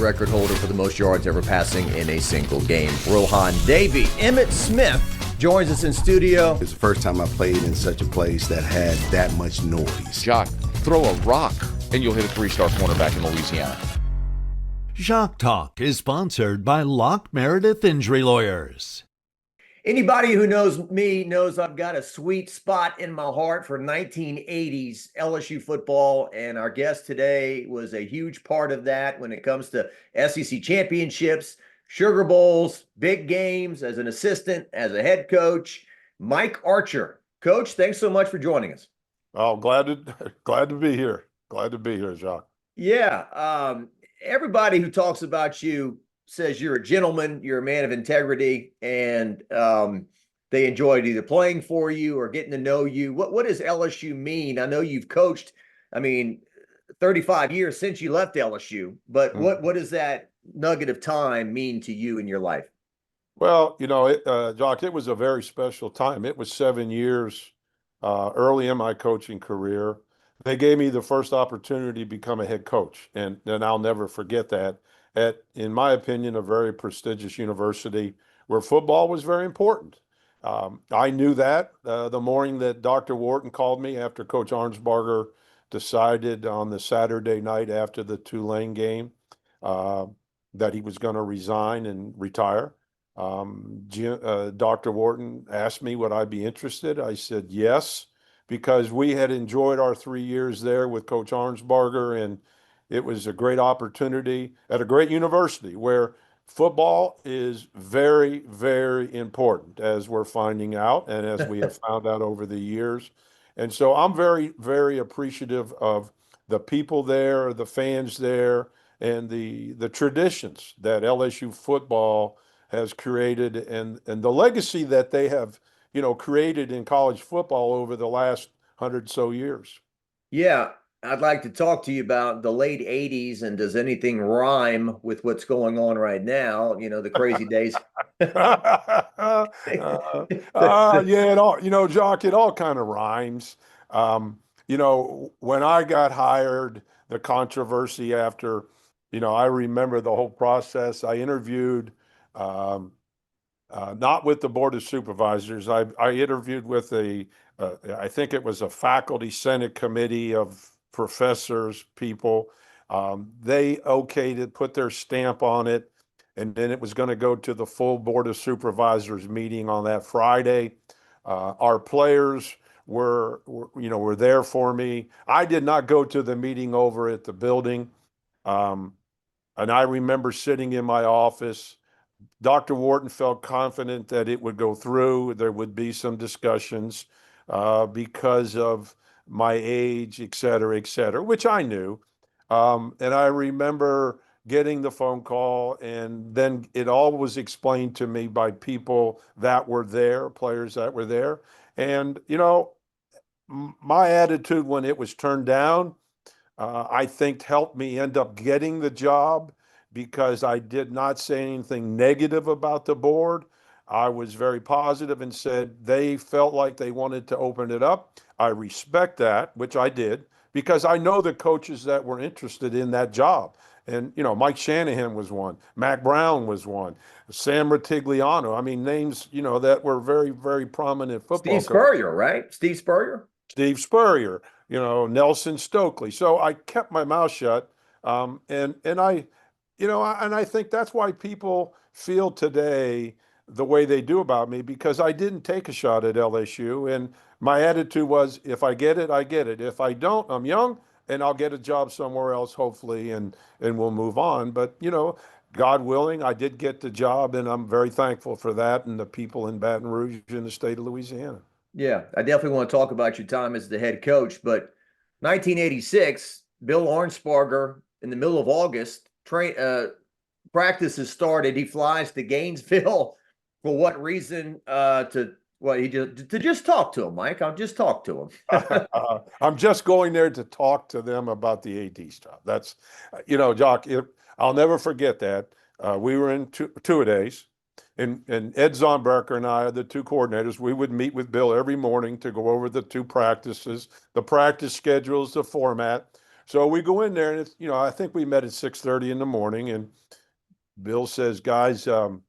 record holder for the most yards ever passing in a single game. Rohan Davey. Emmitt Smith joins us in studio. It's the first time I played in such a place that had that much noise. Jock, throw a rock and you'll hit a 3-star cornerback in Louisiana. Jock Talk is sponsored by Locke Meredith Injury Lawyers. Anybody who knows me knows I've got a sweet spot in my heart for 1980s LSU football, and our guest today was a huge part of that when it comes to SEC championships, Sugar Bowls, big games, as an assistant, as a head coach. Mike Archer. Coach, thanks so much for joining us. Oh, glad to be here. Glad to be here, Jacques. Yeah. Everybody who talks about you says you're a gentleman, you're a man of integrity, and they enjoyed either playing for you or getting to know you. What does LSU mean? I know you've coached, 35 years since you left LSU, but what does that nugget of time mean to you in your life? Well, Jock, it was a very special time. It was 7 years early in my coaching career. They gave me the first opportunity to become a head coach, and I'll never forget that, at, in my opinion, a very prestigious university where football was very important. I knew that the morning that Dr. Wharton called me after Coach Arnsparger decided on the Saturday night after the Tulane game that he was going to resign and retire. Dr. Wharton asked me would I be interested. I said yes, because we had enjoyed our 3 years there with Coach Arnsparger, and it was a great opportunity at a great university where football is very, very important, as we're finding out and as we have found out over the years. And so I'm very, very appreciative of the people there, the fans there, and the traditions that LSU football has created, and the legacy that they have created in college football over the last 100 so years. Yeah, I'd like to talk to you about the late 80s, and does anything rhyme with what's going on right now? The crazy days. Yeah, it all, Jock, it all kind of rhymes. When I got hired, the controversy after, I remember the whole process. I interviewed, not with the Board of Supervisors. I interviewed with I think it was a faculty senate committee of professors, people. They okayed it, put their stamp on it, and then it was going to go to the full Board of Supervisors meeting on that Friday. Our players were there for me. I did not go to the meeting over at the building. And I remember sitting in my office. Dr. Wharton felt confident that it would go through. There would be some discussions because of my age, et cetera, which I knew. And I remember getting the phone call, and then it all was explained to me by people that were there, players that were there. And, my attitude when it was turned down, I think helped me end up getting the job, because I did not say anything negative about the board. I was very positive and said they felt like they wanted to open it up. I respect that, which I did, because I know the coaches that were interested in that job. And, Mike Shanahan was one, Mac Brown was one, Sam Ratigliano. Names, that were very, very prominent football Steve Spurrier, right? Steve Spurrier, Nelson Stokely. So I kept my mouth shut. And I think that's why people feel today the way they do about me, because I didn't take a shot at LSU. And my attitude was, if I get it, I get it. If I don't, I'm young and I'll get a job somewhere else, hopefully, and we'll move on. But, God willing, I did get the job, and I'm very thankful for that and the people in Baton Rouge in the state of Louisiana. Yeah, I definitely want to talk about your time as the head coach. But 1986, Bill Arnsparger, in the middle of August, practices started. He flies to Gainesville. For what reason? To just talk to him, Mike. I'll just talk to him. I'm just going there to talk to them about the AD stuff. That's, Jock, I'll never forget that. We were in two-a-days, and Ed Zomberger and I, the two coordinators, we would meet with Bill every morning to go over the two practices, the practice schedules, the format. So we go in there, and it's, I think we met at 6:30 in the morning, and Bill says, guys, I'm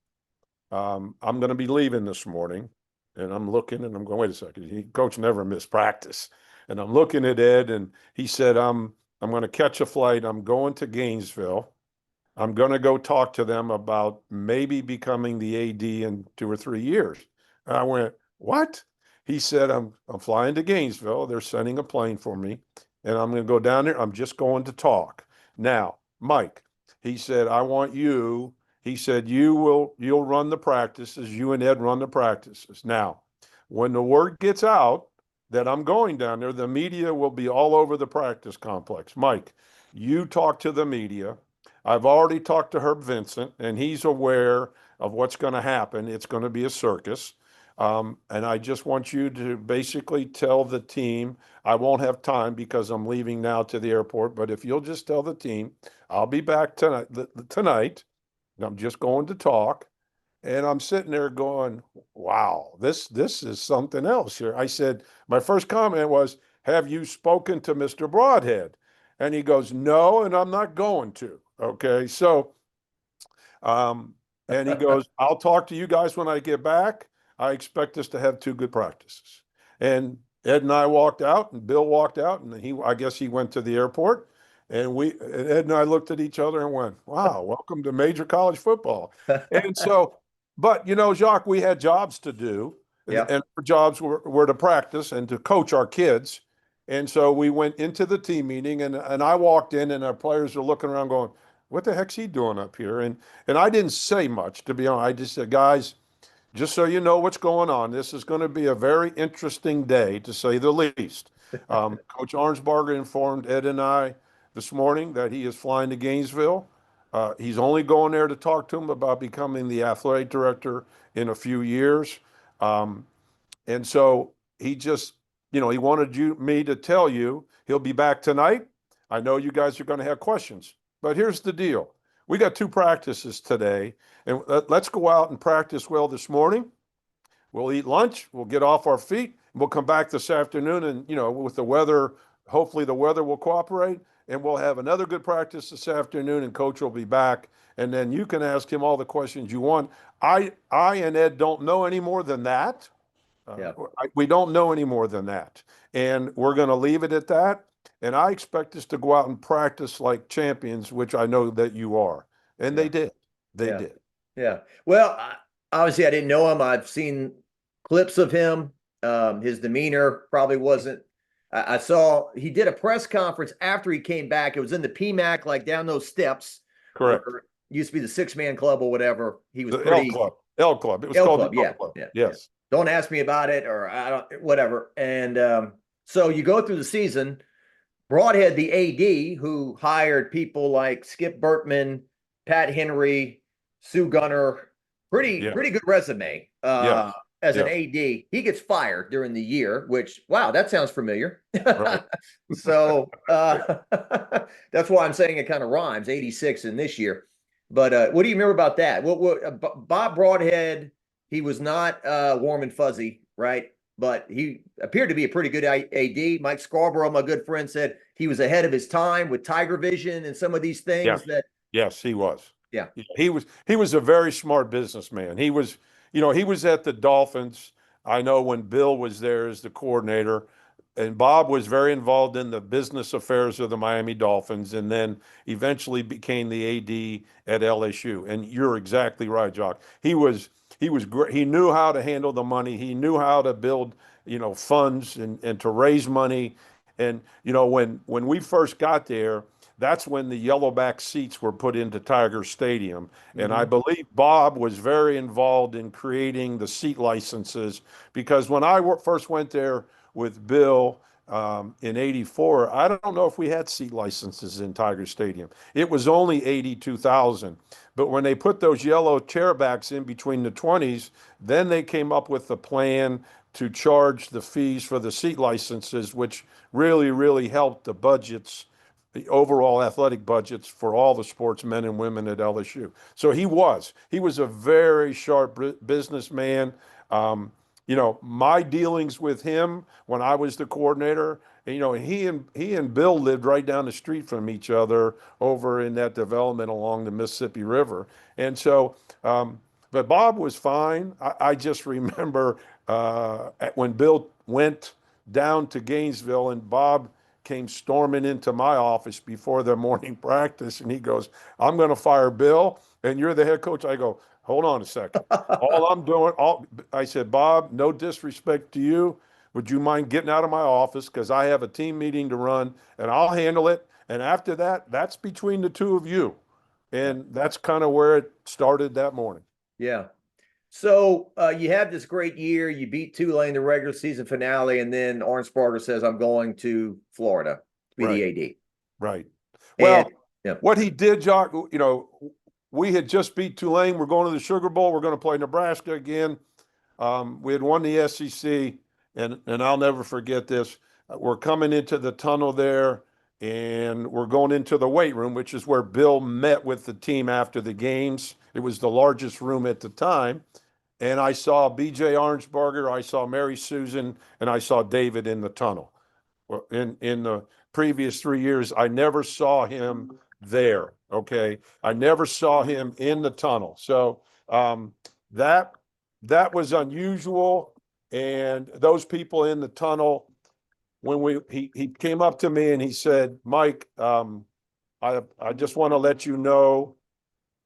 going to be leaving this morning. And I'm looking and I'm going, wait a second. Coach never missed practice. And I'm looking at Ed, and he said, I'm going to catch a flight. I'm going to Gainesville. I'm going to go talk to them about maybe becoming the AD in 2 or 3 years. And I went, what? He said, I'm flying to Gainesville. They're sending a plane for me, and I'm going to go down there. I'm just going to talk. Now, Mike, he said, I want you. He said, you'll run the practices. You and Ed run the practices. Now, when the word gets out that I'm going down there, the media will be all over the practice complex. Mike, you talk to the media. I've already talked to Herb Vincent, and he's aware of what's going to happen. It's going to be a circus. And I just want you to basically tell the team, I won't have time because I'm leaving now to the airport, but if you'll just tell the team, I'll be back tonight. And I'm just going to talk. And I'm sitting there going, wow, this is something else here. I said, my first comment was, have you spoken to Mr. Broadhead? And he goes, no, and I'm not going to. Okay. So, and he goes, I'll talk to you guys when I get back. I expect us to have 2 good practices. And Ed and I walked out, and Bill walked out, and I guess he went to the airport. And Ed and I looked at each other and went, wow, welcome to major college football. And so, but Jacques, we had jobs to do. Yeah. And our jobs were to practice and to coach our kids. And so we went into the team meeting, and I walked in, and our players are looking around going, what the heck's he doing up here? And I didn't say much, to be honest. I just said, guys, just so you know what's going on, this is going to be a very interesting day, to say the least. Coach Arnsbarger informed Ed and I this morning that he is flying to Gainesville. He's only going there to talk to him about becoming the athletic director in a few years. And so he just, he wanted me to tell you he'll be back tonight. I know you guys are going to have questions, but here's the deal. We got 2 practices today, and let's go out and practice well this morning. We'll eat lunch. We'll get off our feet. And we'll come back this afternoon, and with the weather, hopefully the weather will cooperate, and we'll have another good practice this afternoon. And Coach will be back, and then you can ask him all the questions you want. I and Ed don't know any more than that. Yeah. We don't know any more than that, and we're going to leave it at that. And I expect us to go out and practice like champions, which I know that you are. And they did. They did. Yeah. Well, obviously I didn't know him. I've seen clips of him. His demeanor probably wasn't. I saw he did a press conference after he came back. It was in the PMAC, like down those steps. Correct. Used to be the 6-man club or whatever. He was The pretty L Club. It was L called Club. the L Yeah. Club. Yeah. Yes. Don't ask me about it, or I don't, whatever. And so you go through the season. Broadhead, the AD, who hired people like Skip Bertman, Pat Henry, Sue Gunner, pretty good resume as an AD. He gets fired during the year, which, wow, that sounds familiar. Right. So that's why I'm saying it kind of rhymes, 86 in this year. But what do you remember about that? Bob Broadhead, he was not warm and fuzzy, right? But he appeared to be a pretty good AD. Mike Scarborough, my good friend, said he was ahead of his time with Tiger Vision and some of these things Yes, he was. Yeah. He was a very smart businessman. He was at the Dolphins. I know when Bill was there as the coordinator, and Bob was very involved in the business affairs of the Miami Dolphins, and then eventually became the AD at LSU. And you're exactly right, Jock. He was great. He knew how to handle the money. He knew how to build, funds and to raise money. And, when we first got there, that's when the yellowback seats were put into Tiger Stadium. And I believe Bob was very involved in creating the seat licenses, because when I first went there with Bill in '84, I don't know if we had seat licenses in Tiger Stadium. It was only 82,000. But when they put those yellow chairbacks in between the 20s, then they came up with the plan to charge the fees for the seat licenses, which really, really helped the budgets, the overall athletic budgets for all the sportsmen and women at LSU. So he was a very sharp businessman. my dealings with him when I was the coordinator, and he and Bill lived right down the street from each other over in that development along the Mississippi River. And so, but Bob was fine. I just remember when Bill went down to Gainesville and Bob came storming into my office before the morning practice, and he goes, "I'm going to fire Bill, and you're the head coach." I go, "Hold on a second. All I'm doing, I said, Bob, no disrespect to you. Would you mind getting out of my office? Because I have a team meeting to run and I'll handle it. And after that, that's between the two of you." And that's kind of where it started that morning. Yeah. So you have this great year. You beat Tulane the regular season finale, and then Ornsparger says, "I'm going to Florida to be Right. the AD." Right. Well, And, yeah. what he did, Jock, we had just beat Tulane. We're going to the Sugar Bowl. We're going to play Nebraska again. We had won the SEC, and I'll never forget this. We're coming into the tunnel there, and we're going into the weight room, which is where Bill met with the team after the games. It was the largest room at the time. And I saw BJ Arnsparger, I saw Mary Susan, and I saw David in the tunnel. Well, in the previous 3 years, I never saw him there. Okay, I never saw him in the tunnel. So that was unusual. And those people in the tunnel, when he came up to me and he said, "Mike, I just want to let you know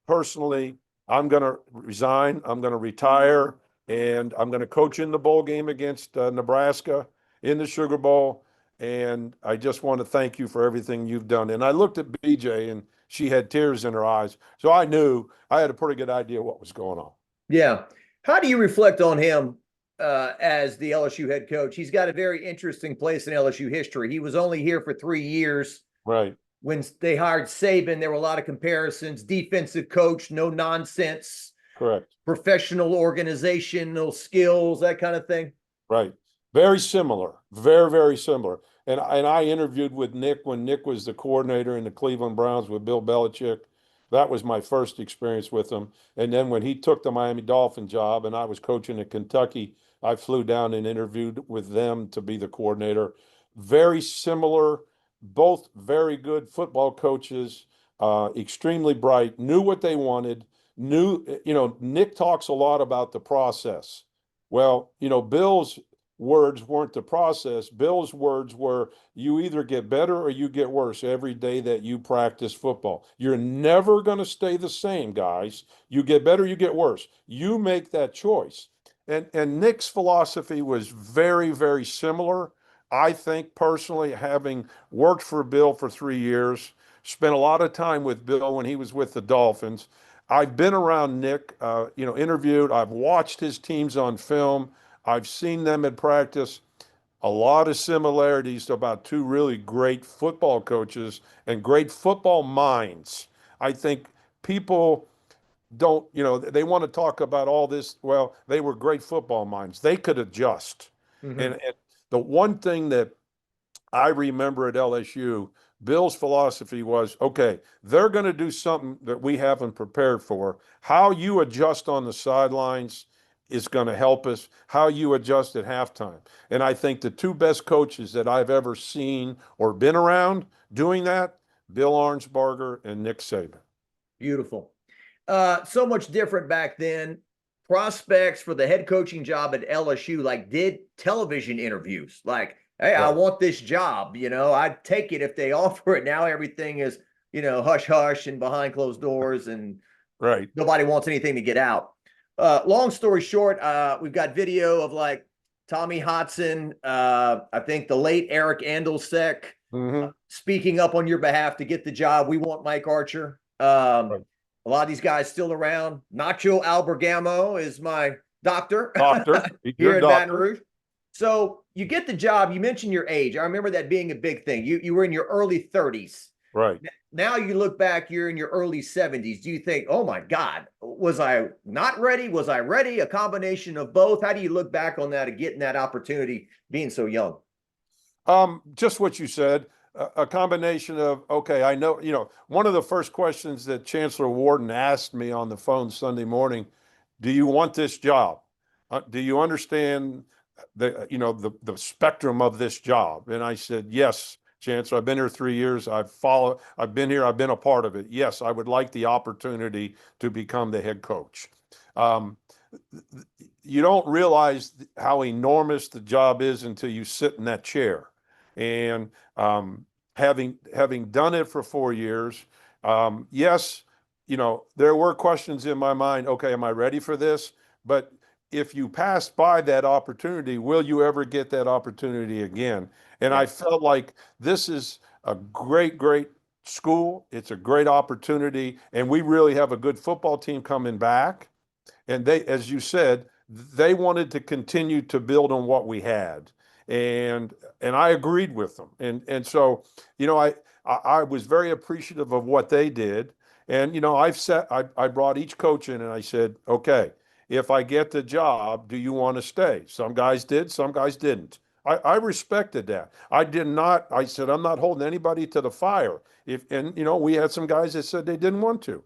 personally, I'm going to resign. I'm going to retire, and I'm going to coach in the bowl game against Nebraska in the Sugar Bowl. And I just want to thank you for everything you've done." And I looked at BJ, and she had tears in her eyes. So I knew I had a pretty good idea what was going on. Yeah. How do you reflect on him as the LSU head coach? He's got a very interesting place in LSU history. He was only here for 3 years. Right. When they hired Saban, there were a lot of comparisons. Defensive coach, no nonsense. Correct. Professional organizational skills, that kind of thing. Right. Very similar. Very, very similar. And I interviewed with Nick when Nick was the coordinator in the Cleveland Browns with Bill Belichick. That was my first experience with him. And then when he took the Miami Dolphin job and I was coaching at Kentucky, I flew down and interviewed with them to be the coordinator. Very similar, both very good football coaches, extremely bright, knew what they wanted, Nick talks a lot about the process. Well, Bill's words weren't the process. Bill's words were, you either get better or you get worse every day that you practice football. You're never going to stay the same, guys. You get better, you get worse. You make that choice. And Nick's philosophy was very, very similar. I think personally, having worked for Bill for 3 years, spent a lot of time with Bill when he was with the Dolphins. I've been around Nick, interviewed. I've watched his teams on film. I've seen them in practice. A lot of similarities about two really great football coaches and great football minds. I think people don't, they want to talk about all this. Well, they were great football minds. They could adjust. Mm-hmm. And the one thing that I remember at LSU, Bill's philosophy was, okay, they're going to do something that we haven't prepared for. How you adjust on the sidelines is going to help us. How you adjust at halftime. And I think the two best coaches that I've ever seen or been around doing that, Bill Arnsparger and Nick Saban. Beautiful. So much different back then. Prospects for the head coaching job at LSU, did television interviews. Hey, right. I want this job. I'd take it if they offer it. Now everything is, hush hush and behind closed doors, and right. Nobody wants anything to get out. Long story short, we've got video of Tommy Hodson, I think the late Eric Andelsek, speaking up on your behalf to get the job. We want Mike Archer. Right. A lot of these guys still around. Nacho Albergamo is my doctor here in Baton Rouge. So you get the job. You mentioned your age. I remember that being a big thing. You were in your early 30s. Right. Now you look back, you're in your early 70s. Do you think, oh my God, was I not ready? Was I ready? A combination of both? How do you look back on that and getting that opportunity being so young? Just what you said. A combination of, okay, I know, one of the first questions that Chancellor Warden asked me on the phone Sunday morning, do you want this job? do you understand the spectrum of this job? And I said, yes, Chancellor, I've been here 3 years. I've been here. I've been a part of it. Yes, I would like the opportunity to become the head coach. You don't realize how enormous the job is until you sit in that chair. And having done it for 4 years, yes, there were questions in my mind. Okay, am I ready for this? But if you pass by that opportunity, will you ever get that opportunity again? And I felt like this is a great, great school. It's a great opportunity. And we really have a good football team coming back. And they, as you said, they wanted to continue to build on what we had. And I agreed with them. And so, I was very appreciative of what they did. And, I brought each coach in and I said, okay, if I get the job, do you want to stay? Some guys did, some guys didn't. I respected that. I said, I'm not holding anybody to the fire. We had some guys that said they didn't want to.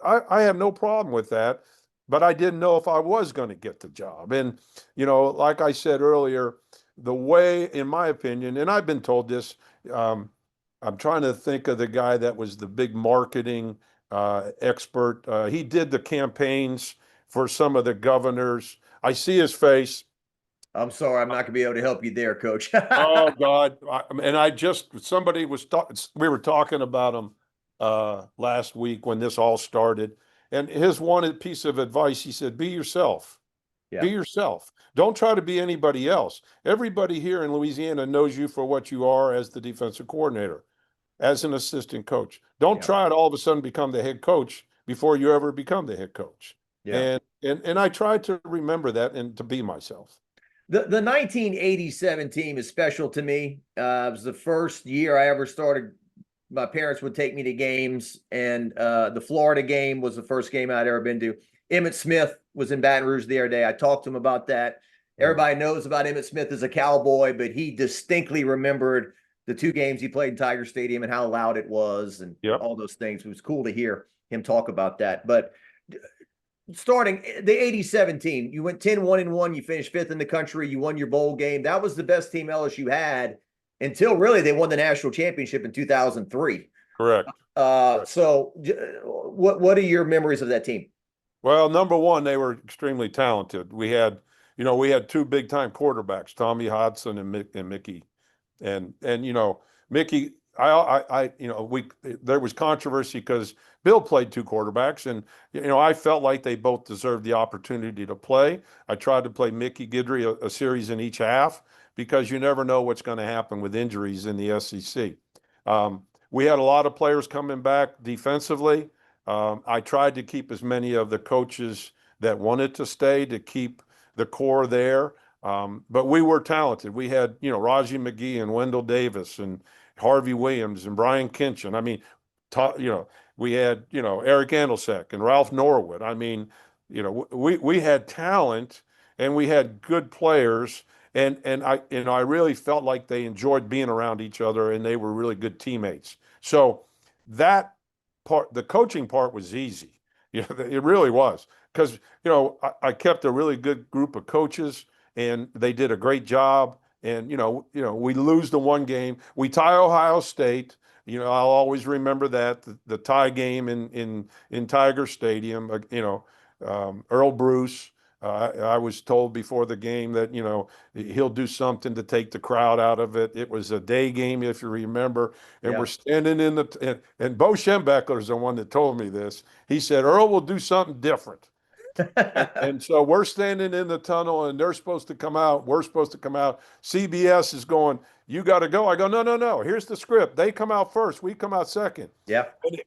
I have no problem with that, but I didn't know if I was going to get the job. And, like I said earlier, the way, in my opinion, and I've been told this, I'm trying to think of the guy that was the big marketing expert. He did the campaigns for some of the governors. I see his face. I'm sorry, I'm not going to be able to help you there, Coach. Oh God! We were talking about him last week when this all started, and his one piece of advice, he said, "Be yourself. Yeah. Be yourself. Don't try to be anybody else. Everybody here in Louisiana knows you for what you are as the defensive coordinator, as an assistant coach. Don't try to all of a sudden become the head coach before you ever become the head coach." Yeah. And I tried to remember that and to be myself. The 1987 team is special to me. It was the first year I ever started. My parents would take me to games, and the Florida game was the first game I'd ever been to. Emmitt Smith was in Baton Rouge the other day. I talked to him about that. Everybody knows about Emmitt Smith as a Cowboy, but he distinctly remembered the two games he played in Tiger Stadium and how loud it was and all those things. It was cool to hear him talk about that. But starting the 87 team, you went 10-1-1, you finished fifth in the country, you won your bowl game. That was the best team LSU had until really they won the national championship in 2003. Correct. So what are your memories of that team? Well, number one, they were extremely talented. We had two big time quarterbacks, Tommy Hodson and Mickey. And Mickey, there was controversy because Bill played two quarterbacks, and I felt like they both deserved the opportunity to play. I tried to play Mickey Guidry a series in each half because you never know what's going to happen with injuries in the SEC. We had a lot of players coming back defensively. I tried to keep as many of the coaches that wanted to stay to keep the core there. But we were talented. We had, Raji McGee and Wendell Davis and Harvey Williams and Brian Kinchin. I mean, we had, Eric Andelsek and Ralph Norwood. I mean, we had talent and we had good players. And I really felt like they enjoyed being around each other and they were really good teammates. So that part, the coaching part was easy. It really was. Because, I kept a really good group of coaches and they did a great job. And, we lose the one game. We tie Ohio State. I'll always remember that, the tie game in Tiger Stadium, Earl Bruce. I was told before the game that, he'll do something to take the crowd out of it. It was a day game, if you remember. And we're standing and Bo Schembechler is the one that told me this. He said, Earl will do something different. and so we're standing in the tunnel and they're supposed to come out. We're supposed to come out. CBS is going, you got to go. I go, no. Here's the script. They come out first. We come out second. Yeah.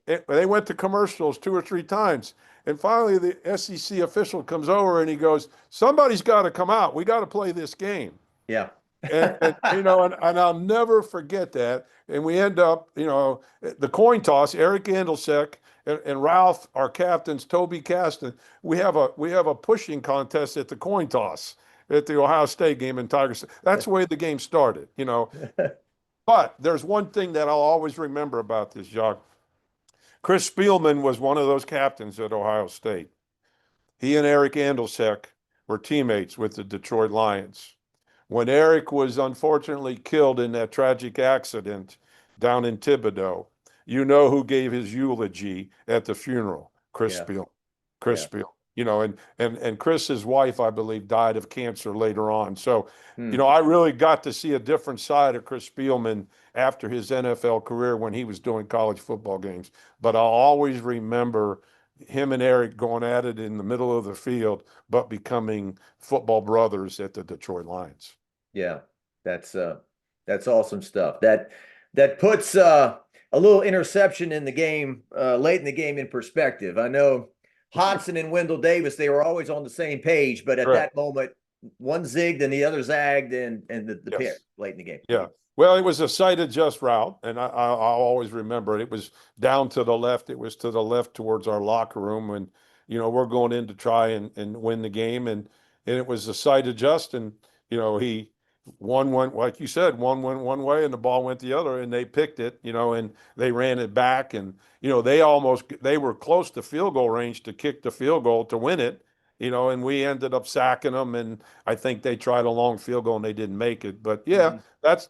And they went to commercials 2 or 3 times. And finally, the SEC official comes over and he goes, somebody's got to come out. We got to play this game. Yeah. and I'll never forget that. And we end up, the coin toss, Eric Andelsek and Ralph, our captains, Toby Caston, we have a pushing contest at the coin toss at the Ohio State game in Tiger State. That's the way the game started, But there's one thing that I'll always remember about this, Jacques. Chris Spielman was one of those captains at Ohio State. He and Eric Andelsek were teammates with the Detroit Lions. When Eric was unfortunately killed in that tragic accident down in Thibodeau, you know who gave his eulogy at the funeral? Chris Yeah. Spiel. Chris Yeah. Spiel. And Chris's wife, I believe, died of cancer later on. So, Hmm. I really got to see a different side of Chris Spielman after his NFL career when he was doing college football games. But I'll always remember him and Eric going at it in the middle of the field, but becoming football brothers at the Detroit Lions. Yeah, that's awesome stuff. That puts a little interception in the game late in the game in perspective. I know Hodson and Wendell Davis, they were always on the same page, but at Correct. that moment, one zigged and the other zagged, and the pick Yes. late in the game. Yeah. Well, it was a sight adjust route, and I'll always remember it. It was down to the left. It was to the left towards our locker room when, we're going in to try and win the game. And it was a sight adjust. And, one went, like you said, one went one way and the ball went the other, and they picked it, and they ran it back. And, they were close to field goal range to kick the field goal to win it. And we ended up sacking them. And I think they tried a long field goal and they didn't make it. But yeah, that's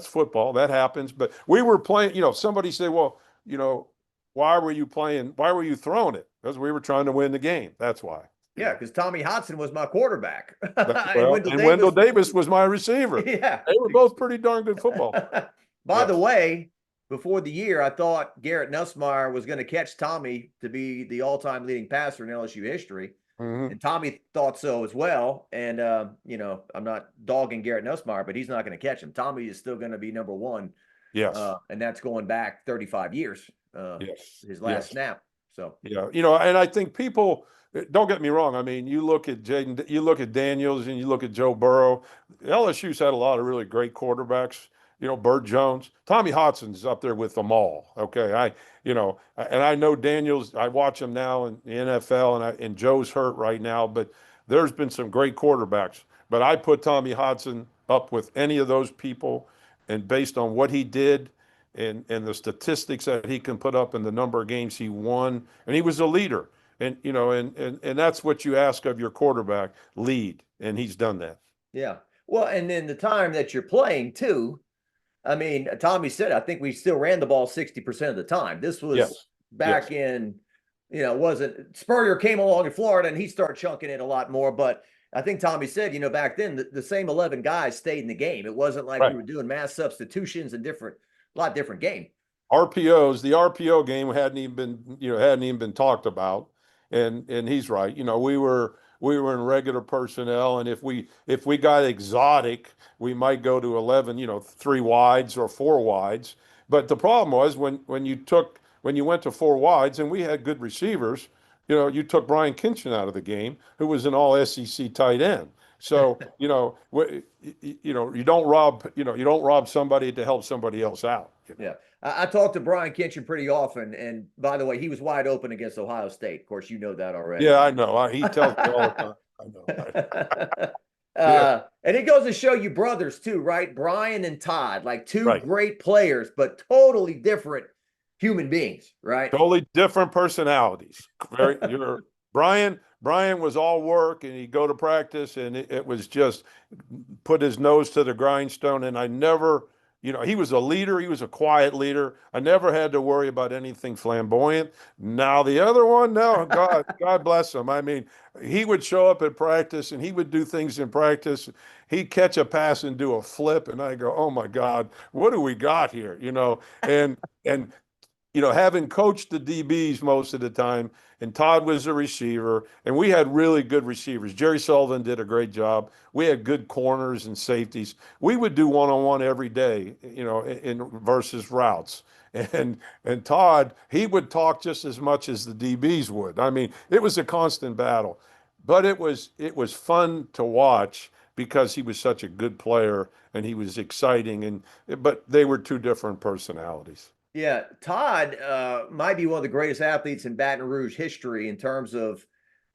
football. That happens. But we were playing, somebody said, well, why were you playing? Why were you throwing it? Because we were trying to win the game. That's why. Yeah, because Tommy Hodson was my quarterback. And Wendell Davis was my receiver. Yeah. They were both pretty darn good football. By the way, before the year, I thought Garrett Nussmeier was going to catch Tommy to be the all-time leading passer in LSU history. Mm-hmm. And Tommy thought so as well. And, I'm not dogging Garrett Nussmeier, but he's not going to catch him. Tommy is still going to be number one. Yes. And that's going back 35 years. Yes. His last snap. So, yeah, and I think people, don't get me wrong. I mean, you look at Jaden, you look at Daniels, and you look at Joe Burrow. LSU's had a lot of really great quarterbacks. Burt Jones, Tommy Hodson's up there with them all. Okay, and I know Daniels. I watch him now in the NFL, and Joe's hurt right now. But there's been some great quarterbacks. But I put Tommy Hodson up with any of those people, and based on what he did, and the statistics that he can put up, and the number of games he won, and he was a leader. And and that's what you ask of your quarterback, lead, and he's done that. yeah. Well, and then the time that you're playing too. I mean, Tommy said, I think we still ran the ball 60% of the time. This was back in, wasn't Spurrier came along in Florida and he started chunking it a lot more. But I think Tommy said, back then the same 11 guys stayed in the game. It wasn't like we were doing mass substitutions and a lot different game. RPOs, the RPO game hadn't even been talked about. And he's right. We were in regular personnel, and if we got exotic, we might go to 11, 3 wides or 4 wides. But the problem was when you went to 4 wides, and we had good receivers, you took Brian Kinchin out of the game, who was an all SEC tight end. So, you don't rob somebody to help somebody else out. Yeah. I talked to Brian Kinchin pretty often, and by the way, he was wide open against Ohio State. Of course, you know that already. Yeah, I know. He tells me all the time. I know. And it goes to show you brothers too, right? Brian and Todd, like two Right. great players, but totally different human beings, right? Totally different personalities. Brian was all work, and he'd go to practice, and it was just put his nose to the grindstone. And I never, he was a leader. He was a quiet leader. I never had to worry about anything flamboyant. Now the other one, no, God bless him. I mean, he would show up at practice and he would do things in practice. He'd catch a pass and do a flip, and I go, oh my God, what do we got here? And having coached the DBs most of the time, and Todd was a receiver, and we had really good receivers. Jerry Sullivan did a great job. We had good corners and safeties. We would do one-on-one every day, in versus routes. And Todd, he would talk just as much as the DBs would. I mean, it was a constant battle, but it was fun to watch because he was such a good player and he was exciting. But they were two different personalities. Yeah, Todd might be one of the greatest athletes in Baton Rouge history in terms of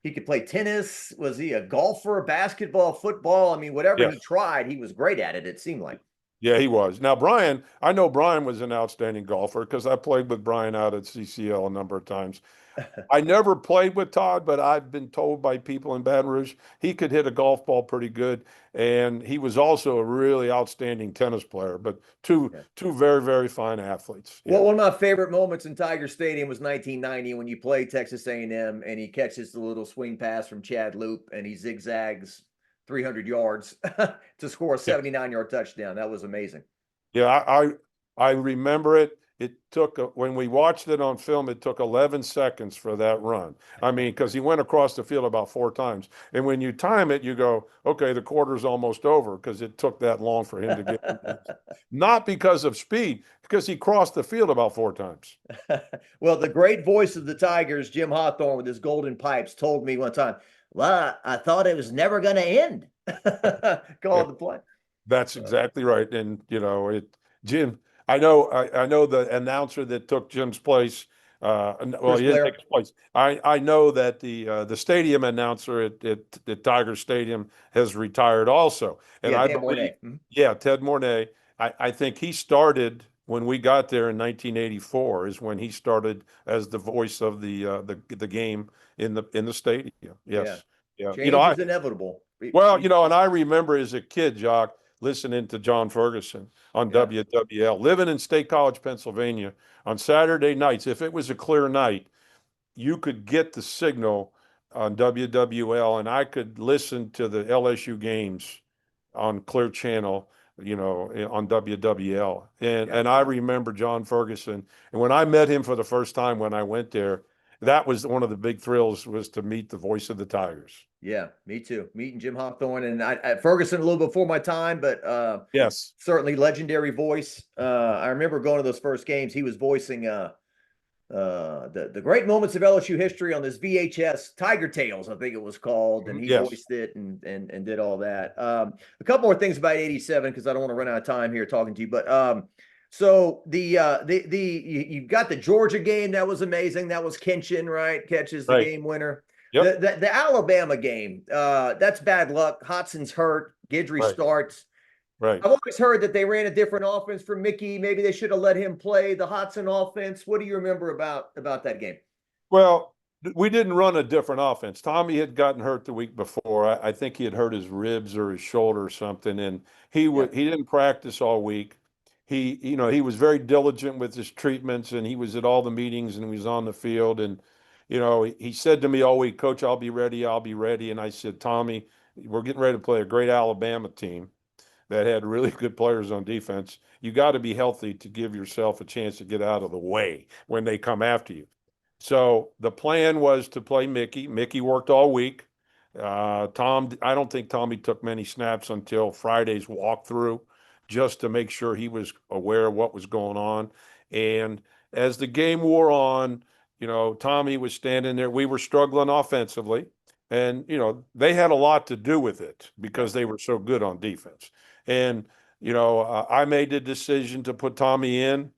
he could play tennis. Was he a golfer, basketball, football? I mean, whatever he tried, he was great at it, it seemed like. Yeah, he was. Now, Brian, I know Brian was an outstanding golfer because I played with Brian out at CCL a number of times. I never played with Todd, but I've been told by people in Baton Rouge he could hit a golf ball pretty good, and he was also a really outstanding tennis player. But Yeah. two very, very fine athletes. Well, Yeah. one of my favorite moments in Tiger Stadium was 1990 when you play Texas A&M and he catches the little swing pass from Chad Loop and he zigzags 300 yards to score a 79-yard touchdown. That was amazing. Yeah, I remember it. It took when we watched it on film, it took 11 seconds for that run. I mean, because he went across the field about 4 times, and when you time it, you go, okay, the quarter's almost over because it took that long for him to get. Not because of speed, because he crossed the field about 4 times. Well, the great voice of the Tigers, Jim Hawthorne, with his golden pipes, told me one time, "Well, I thought it was never going to end." Called the play. That's exactly right. And Jim, I know the announcer that took Jim's place. Well, Chris he didn't Blair. take his place. I know that the stadium announcer at Tiger Stadium has retired also. And Yeah, I Dan believe, Mornay. Mhm. yeah, Ted Mornay. I think he started when we got there in 1984 is when he started as the voice of the game in the stadium. Yes. Yeah. Change is inevitable. Well, and I remember as a kid, Jock, listening to John Ferguson on Yeah. WWL, living in State College, Pennsylvania, on Saturday nights. If it was a clear night, you could get the signal on WWL, and I could listen to the LSU games on Clear Channel, on WWL. And I remember John Ferguson, and when I met him for the first time when I went there, that was one of the big thrills was to meet the voice of the Tigers. Yeah, me too. Meeting Jim Hawthorne and Ferguson a little before my time, but Yes. certainly legendary voice. I remember going to those first games. He was voicing the great moments of LSU history on this VHS Tiger Tales, I think it was called, and he Yes. voiced it and did all that. A couple more things about '87 because I don't want to run out of time here talking to you, but so you got the Georgia game that was amazing. That was Kenshin, right? Catches the Right. game winner. Yep. The Alabama game, that's bad luck. Hodson's hurt. Guidry Right. starts. Right. I've always heard that they ran a different offense for Mickey. Maybe they should have let him play the Hodson offense. What do you remember about that game? Well, we didn't run a different offense. Tommy had gotten hurt the week before. I think he had hurt his ribs or his shoulder or something, and he didn't practice all week. He was very diligent with his treatments, and he was at all the meetings and he was on the field. And he said to me all week, "Coach, I'll be ready. I'll be ready." And I said, "Tommy, we're getting ready to play a great Alabama team that had really good players on defense. You got to be healthy to give yourself a chance to get out of the way when they come after you." So the plan was to play Mickey. Mickey worked all week. I don't think Tommy took many snaps until Friday's walkthrough, just to make sure he was aware of what was going on. And as the game wore on, Tommy was standing there. We were struggling offensively, and they had a lot to do with it because they were so good on defense. And I made the decision to put Tommy in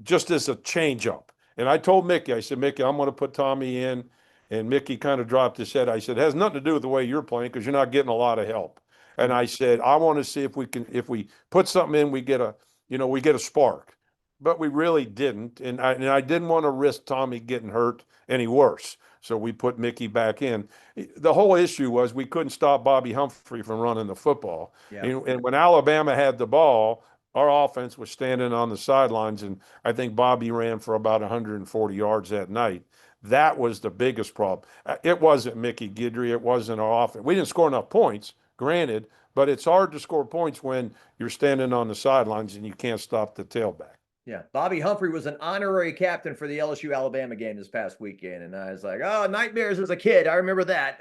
just as a change-up. And I told Mickey, I said, "Mickey, I'm going to put Tommy in." And Mickey kind of dropped his head. I said, "It has nothing to do with the way you're playing because you're not getting a lot of help." And I said, "I want to see if we put something in, we get a spark." But we really didn't. And I didn't want to risk Tommy getting hurt any worse. So we put Mickey back in. The whole issue was we couldn't stop Bobby Humphrey from running the football. Yeah. And when Alabama had the ball, our offense was standing on the sidelines, and I think Bobby ran for about 140 yards that night. That was the biggest problem. It wasn't Mickey Guidry. It wasn't our offense. We didn't score enough points, granted, but it's hard to score points when you're standing on the sidelines and you can't stop the tailback. Yeah, Bobby Humphrey was an honorary captain for the LSU Alabama game this past weekend, and I was like, "Oh, nightmares as a kid." I remember that.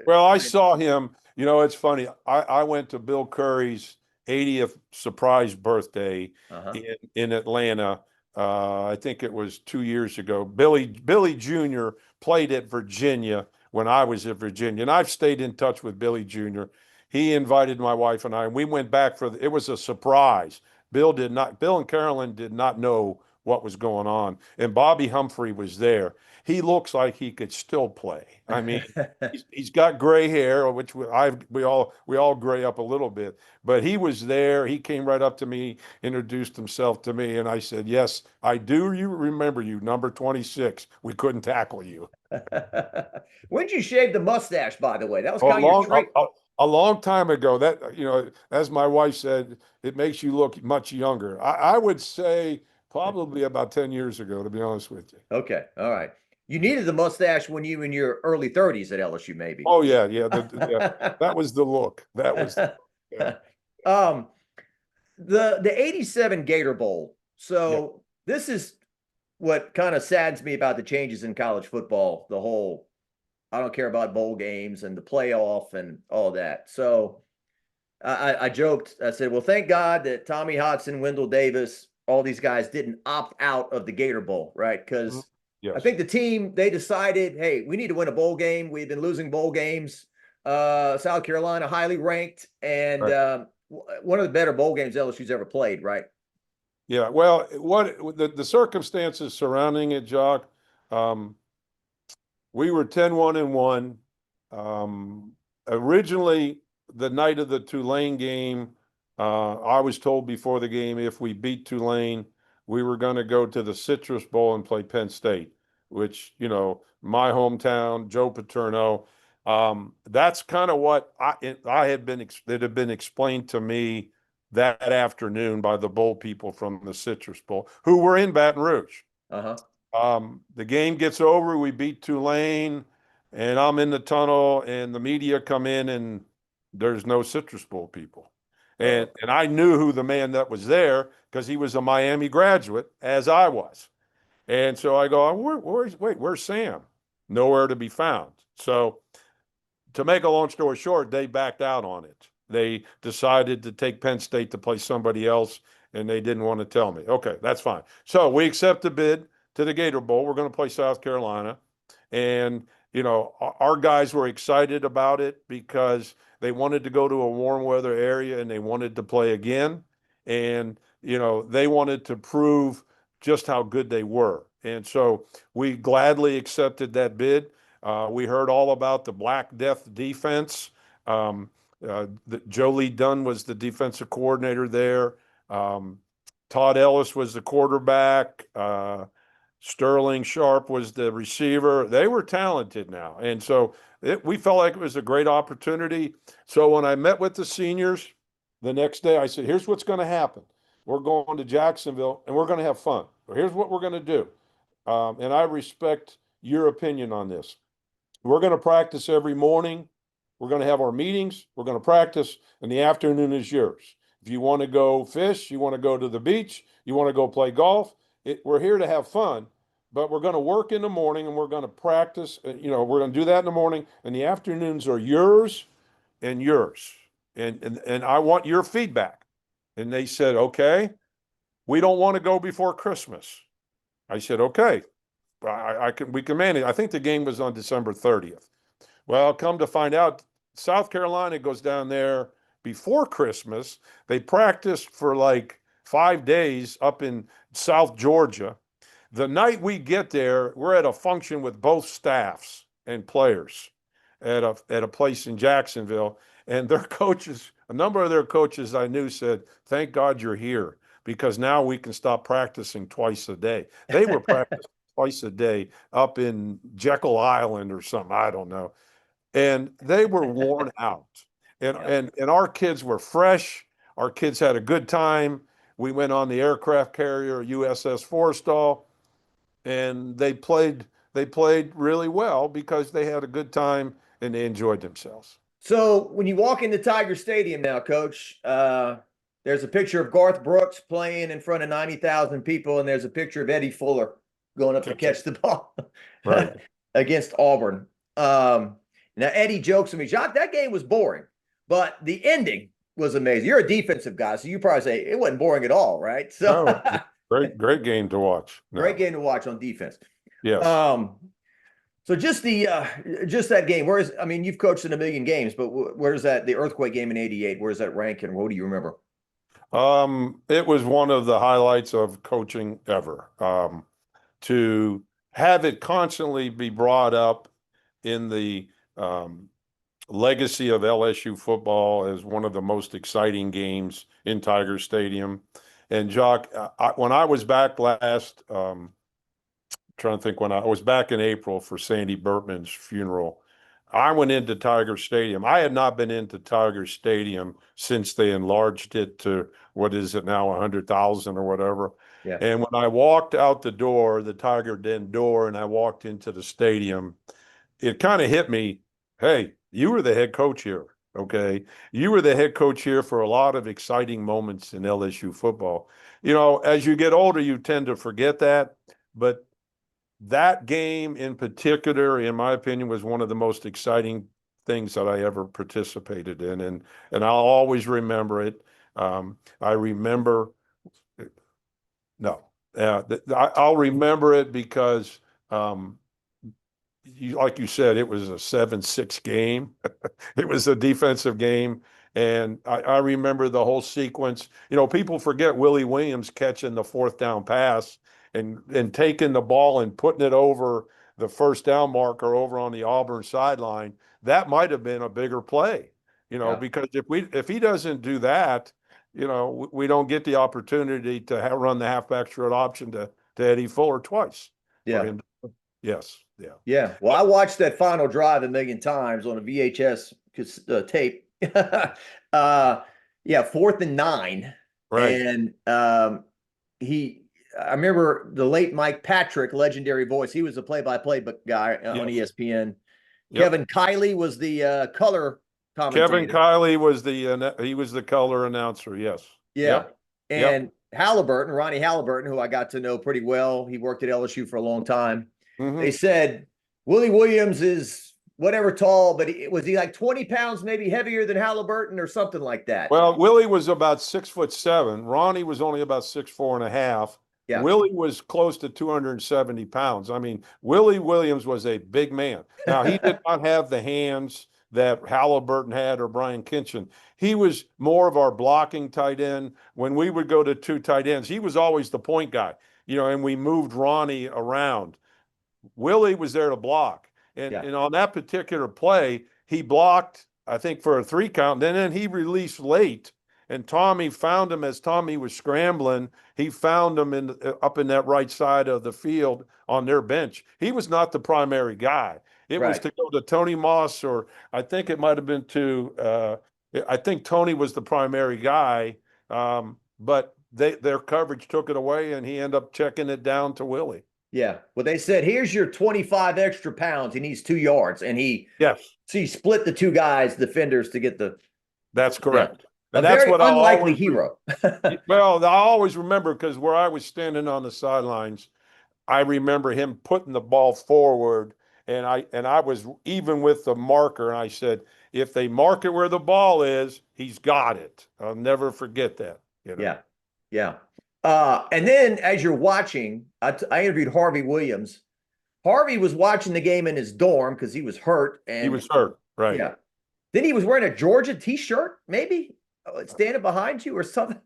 Well, I saw him. It's funny. I went to Bill Curry's 80th surprise birthday in Atlanta. I think it was 2 years ago. Billy Jr. played at Virginia when I was at Virginia, and I've stayed in touch with Billy Jr. He invited my wife and I, and we went back it was a surprise. Bill and Carolyn did not know what was going on, and Bobby Humphrey was there. he looks like he could still play. I mean, he's got gray hair, which we all gray up a little bit. But he was there. He came right up to me, introduced himself to me, and I said, "Yes, I do. You remember you, number 26. We couldn't tackle you." When'd you shave the mustache, by the way? That was A kind of your long trait. a long time ago. That, as my wife said, it makes you look much younger. I would say probably about 10 years ago, to be honest with you. Okay, all right. You needed the mustache when you were in your early 30s at LSU, maybe. Oh yeah, yeah. That was the look. That was yeah. um, the 87 Gator Bowl. So this is what kind of saddens me about the changes in college football. The whole, I don't care about bowl games and the playoff and all that. So I joked. I said, well, thank God that Tommy Hodson, Wendell Davis, all these guys didn't opt out of the Gator Bowl, right? Because I Yes. think the team, they decided, hey, we need to win a bowl game. We've been losing bowl games. South Carolina, highly ranked, and Right. one of the better bowl games LSU's ever played, right? Yeah. Well, what the circumstances surrounding it, Jock, um, we were 10-1-1. Originally, the night of the Tulane game, I was told before the game if we beat Tulane, we were going to go to the Citrus Bowl and play Penn State, which, my hometown, Joe Paterno. That's kind of what I had been that had been explained to me that afternoon by the bowl people from the Citrus Bowl who were in Baton Rouge. Uh-huh. The game gets over, we beat Tulane, and I'm in the tunnel, and the media come in, and there's no Citrus Bowl people. And I knew who the man that was there because he was a Miami graduate, as I was. And so I go, where's Sam? Nowhere to be found. So to make a long story short, they backed out on it. They decided to take Penn State to play somebody else, and they didn't want to tell me. Okay, that's fine. So we accept the bid to the Gator Bowl. We're going to play South Carolina. And, our guys were excited about it because they wanted to go to a warm weather area and they wanted to play again. And, they wanted to prove just how good they were. And so we gladly accepted that bid. We heard all about the Black Death defense. Joe Lee Dunn was the defensive coordinator there. Todd Ellis was the quarterback. Sterling Sharp was the receiver. They were talented now. And so we felt like it was a great opportunity. So when I met with the seniors the next day, I said, here's what's going to happen. We're going to Jacksonville and we're going to have fun. Here's what we're going to do. And I respect your opinion on this. We're going to practice every morning. We're going to have our meetings. We're going to practice, and the afternoon is yours. If you want to go fish, you want to go to the beach, you want to go play golf, we're here to have fun, but we're going to work in the morning and we're going to practice. We're going to do that in the morning, and the afternoons are yours and yours. And I want your feedback. And they said, okay, we don't want to go before Christmas. I said, okay, we can manage. I think the game was on December 30th. Well, come to find out, South Carolina goes down there before Christmas. They practiced for like 5 days up in South Georgia. The night we get there, we're at a function with both staffs and players at a place in Jacksonville. And their coaches, a number of their coaches I knew said, thank God you're here because now we can stop practicing twice a day. They were practicing twice a day up in Jekyll Island or something. I don't know. And they were worn out. And our kids were fresh. Our kids had a good time. We went on the aircraft carrier USS Forrestal, and they played really well because they had a good time and they enjoyed themselves. So when you walk into Tiger Stadium now, Coach, there's a picture of Garth Brooks playing in front of 90,000 people, and there's a picture of Eddie Fuller going up to catch the ball Right. against Auburn. Now, Eddie jokes with me, Jacques, that game was boring, but the ending was amazing. You're a defensive guy, so you probably say it wasn't boring at all, right? So No, great game to watch. No. Great game to watch on defense. Yes. So just that game. You've coached in a million games, but where's that, the earthquake game in '88? Where's that rank, and what do you remember? It was one of the highlights of coaching ever. To have it constantly be brought up in the legacy of LSU football as one of the most exciting games in Tiger Stadium. And Jock, when I was back last, trying to think when I was back in April for Sandy Burtman's funeral, I went into Tiger Stadium. I had not been into Tiger Stadium since they enlarged it to what is it now, 100,000 or whatever. Yeah. And when I walked out the door, the Tiger Den door, and I walked into the stadium, it kind of hit me, hey, you were the head coach here. Okay. You were the head coach here for a lot of exciting moments in LSU football. You know, as you get older, you tend to forget that. But that game in particular, in my opinion, was one of the most exciting things that I ever participated in. And I'll always remember it. I remember, no, I'll remember it because, like you said, it was a 7-6 game. It was a defensive game. And I remember the whole sequence. You know, people forget Willie Williams catching the 4th down pass and taking the ball and putting it over the 1st down marker over on the Auburn sideline. That might have been a bigger play, you know, because if he doesn't do that, you know, we don't get the opportunity to run the halfback short option to Eddie Fuller twice. Yeah. Yes. Yeah. Yeah. Well, I watched that final drive a million times on a VHS tape. Yeah, 4th and 9. Right. And I remember the late Mike Patrick, legendary voice. He was a play-by-play guy on ESPN. Yep. Kevin Kiley was the color commentator. Kevin Kiley was the color announcer. Yes. Yeah. Yep. And Halliburton, Ronnie Halliburton, who I got to know pretty well. He worked at LSU for a long time. Mm-hmm. They said Willie Williams is whatever tall, but was he like 20 pounds maybe heavier than Halliburton or something like that? Well, Willie was about 6'7". Ronnie was only about 6'4.5". Yeah. Willie was close to 270 pounds. I mean, Willie Williams was a big man. Now, he did not have the hands that Halliburton had or Brian Kinchin. He was more of our blocking tight end. When we would go to 2 tight ends, he was always the point guy, you know, and we moved Ronnie around. Willie was there to block. And on that particular play, he blocked, I think, for a 3 count. And then he released late. And Tommy found him as Tommy was scrambling. He found him up in that right side of the field on their bench. He was not the primary guy. It was to go to Tony Moss, or I think it might have been I think Tony was the primary guy, but their coverage took it away, and he ended up checking it down to Willie. Yeah. Well, they said, here's your 25 extra pounds. He needs 2 yards. And he split the 2 guys, defenders, to get the. That's correct. Yeah. And that's what unlikely hero. Well, I always remember, because where I was standing on the sidelines, I remember him putting the ball forward, and I was even with the marker, and I said, if they mark it where the ball is, he's got it. I'll never forget that. You know? Yeah. And then as you're watching, I interviewed Harvey Williams. Harvey was watching the game in his dorm because he was hurt. And he was hurt, right? Yeah. Then he was wearing a Georgia T-shirt, maybe standing behind you or something.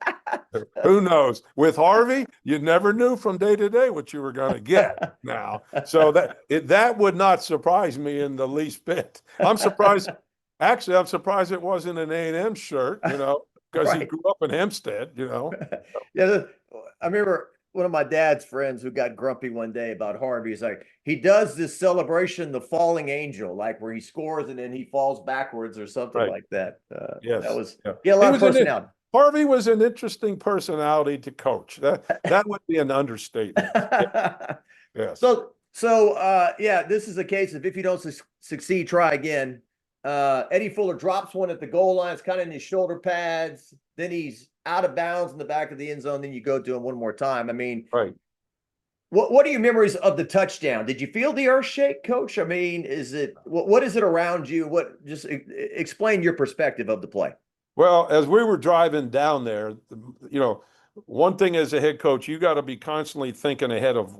Who knows? With Harvey, you never knew from day to day what you were going to get now. So that would not surprise me in the least bit. I'm surprised. Actually, I'm surprised it wasn't an A&M shirt, you know, because he grew up in Hempstead, you know. Yeah, I remember one of my dad's friends who got grumpy one day about Harvey. He's like, he does this celebration, the falling angel, like where he scores and then he falls backwards or something like that. Yes. That was a lot of personality. Harvey was an interesting personality to coach. That would be an understatement. Yes. So this is a case of if you don't succeed, try again. Eddie Fuller drops one at the goal line. It's kind of in his shoulder pads. Then he's out of bounds in the back of the end zone. Then you go to him one more time. I mean, what are your memories of the touchdown? Did you feel the earth shake, Coach? I mean, what is it around you? Just explain your perspective of the play. Well, as we were driving down there, you know, one thing as a head coach, you got to be constantly thinking ahead of,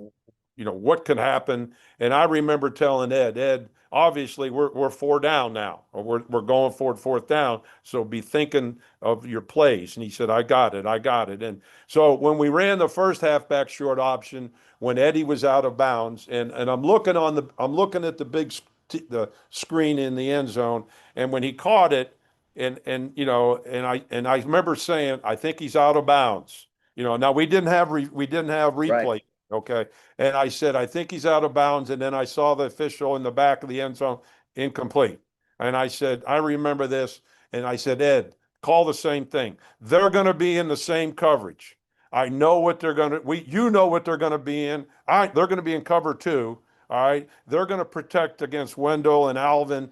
you know, what could happen. And I remember telling Ed, obviously we're 4 down now, or we're going for it 4th down. So be thinking of your plays. And he said, I got it. And so when we ran the first halfback short option, when Eddie was out of bounds, and I'm looking at the the screen in the end zone, and when he caught it, and I remember saying, I think he's out of bounds. Now we didn't have Right. replay, okay, and I said, I think he's out of bounds, and then I saw the official in the back of the end zone, incomplete, and I said, I remember this, and I said, Ed, call the same thing. They're going to be in the same coverage. I know what they're going to. You know what they're going to be in. They're going to be in cover 2. All right, they're going to protect against Wendell and Alvin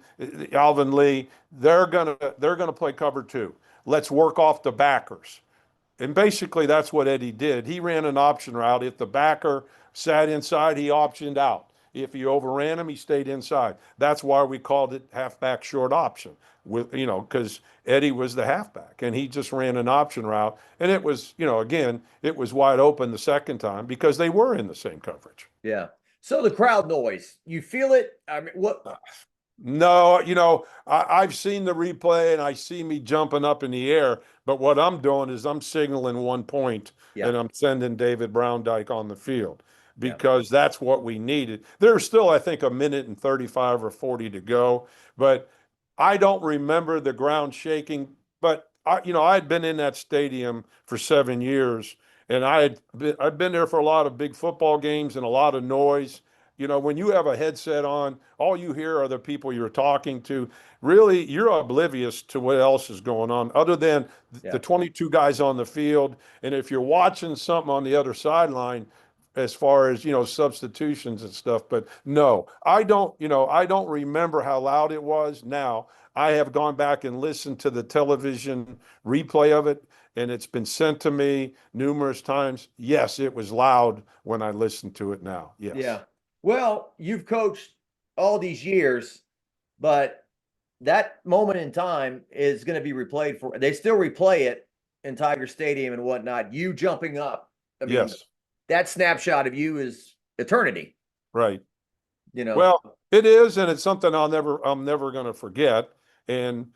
Lee. They're gonna play cover 2. Let's work off the backers. And basically, that's what Eddie did. He ran an option route. If the backer sat inside, he optioned out. If he overran him, he stayed inside. That's why we called it halfback short option. Because Eddie was the halfback, and he just ran an option route. And it was, again, it was wide open the second time because they were in the same coverage. Yeah. So the crowd noise, you feel it? I mean, what? No, I've seen the replay and I see me jumping up in the air, but what I'm doing is I'm signaling 1 point Yeah. and I'm sending David Browndyke on the field Yeah. because that's what we needed. There's still, I think, 1:35 or 40 to go, but I don't remember the ground shaking. But I'd been in that stadium for 7 years, and I'd been there for a lot of big football games and a lot of noise. When you have a headset on, all you hear are the people you're talking to. Really, you're oblivious to what else is going on other than Yeah. the 22 guys on the field. And if you're watching something on the other sideline, as far as, substitutions and stuff, but no, I don't remember how loud it was. Now, I have gone back and listened to the television replay of it, and it's been sent to me numerous times. Yes, it was loud when I listened to it now. Yes. Yeah. Well, you've coached all these years, but that moment in time is going to be replayed for. They still replay it in Tiger Stadium and whatnot. You jumping up. I mean, Yes. that snapshot of you is eternity. Right. Well, It is, and it's something I'm never going to forget. And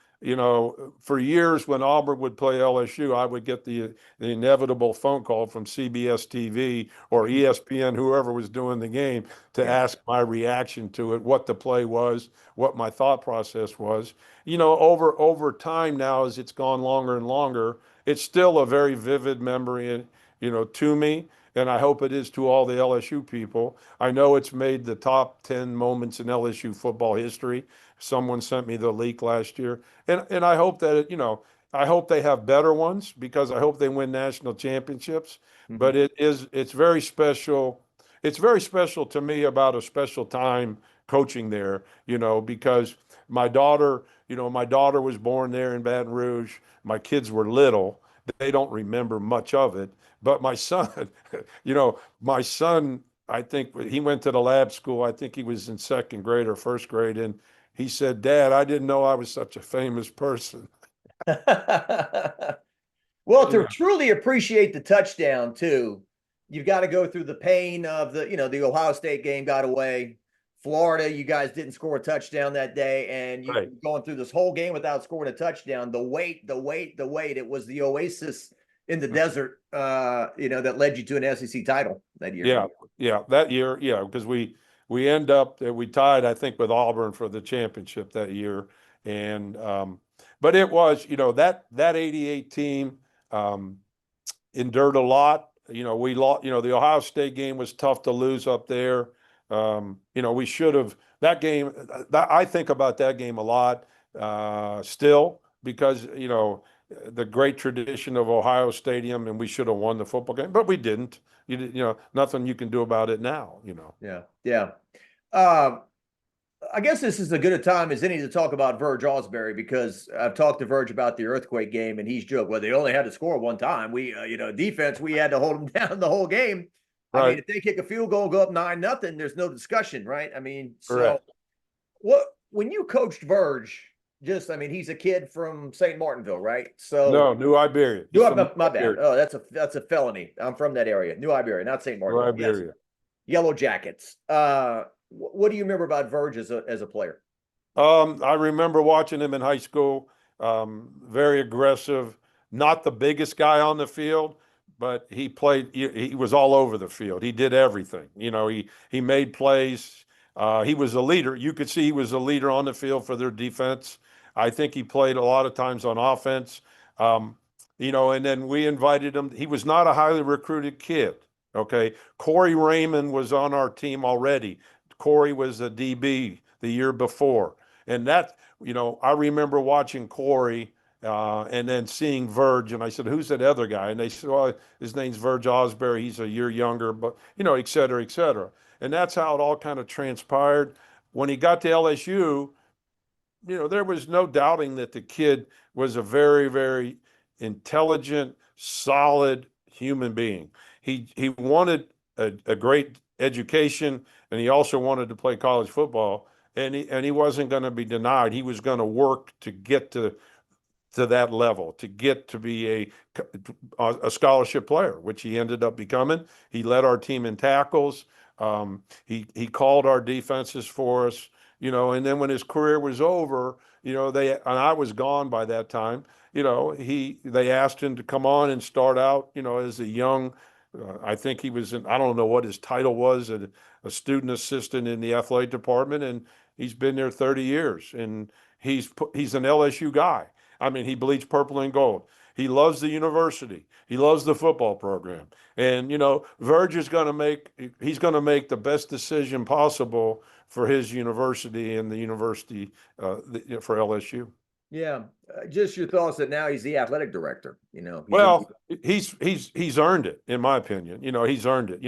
for years when Auburn would play LSU, I would get the inevitable phone call from CBS TV or ESPN, whoever was doing the game, to ask my reaction to it, what the play was, what my thought process was. Over time now, as it's gone longer and longer, it's still a very vivid memory, to me. And I hope it is to all the LSU people. I know it's made the top 10 moments in LSU football history. Someone sent me the leak last year. And I hope that I hope they have better ones because I hope they win national championships. But it's very special. It's very special to me about a special time coaching there, because my daughter was born there in Baton Rouge. My kids were little. They don't remember much of it. But my son, I think he went to the lab school. I think he was in 2nd grade or 1st grade. And he said, Dad, I didn't know I was such a famous person. well, to truly appreciate the touchdown too, you've got to go through the pain of the Ohio State game got away. Florida, you guys didn't score a touchdown that day, and you're Right. going through this whole game without scoring a touchdown. The wait. It was the oasis in the desert, that led you to an SEC title that year. Yeah, that year, because we we tied, I think, with Auburn for the championship that year, and but it was, that '88 team endured a lot. We lost. The Ohio State game was tough to lose up there. We should have that game. I think about that game a lot still because the great tradition of Ohio Stadium, and we should have won the football game, but we didn't. Nothing you can do about it now. Yeah, yeah. I guess this is as good a time as any to talk about Verge Osbury because I've talked to Verge about the earthquake game, and he's joked, well, they only had to score one time. We, defense, we had to hold them down the whole game. Right. I mean, if they kick a field goal, go up 9-0, there's no discussion, right? I mean, Correct. so when you coached Verge, he's a kid from St. Martinville, right? So No, New Iberia. my bad. Oh, that's a felony. I'm from that area, New Iberia, not St. New Martinville. Yes. Iberia. Yellow Jackets. What do you remember about Verge as a player? I remember watching him in high school. Very aggressive, not the biggest guy on the field, but he played. He was all over the field. He did everything. He made plays. He was a leader. You could see he was a leader on the field for their defense. I think he played a lot of times on offense. And then we invited him. He was not a highly recruited kid. Okay, Corey Raymond was on our team already. Corey was a DB the year before. And I remember watching Corey and then seeing Verge, and I said, "Who's that other guy?" And they said, "Well, his name's Verge Osbury. He's a year younger, but et cetera, et cetera." And that's how it all kind of transpired. When he got to LSU, there was no doubting that the kid was a very, very intelligent, solid human being. He wanted a great education, and he also wanted to play college football, and he wasn't going to be denied. He was going to work to get to that level, to get to be a scholarship player, which he ended up becoming. He led our team in tackles. He called our defenses for us, and then when his career was over, and I was gone by that time, they asked him to come on and start out, as a young, I think he was I don't know what his title was, a student assistant in the athletic department, and he's been there 30 years, and he's an LSU guy. I mean, he bleeds purple and gold. He loves the university. He loves the football program. And, Verge is he's going to make the best decision possible for his university and the university for LSU. Yeah, just your thoughts that now he's the athletic director. Well, he's earned it, in my opinion. He's earned it.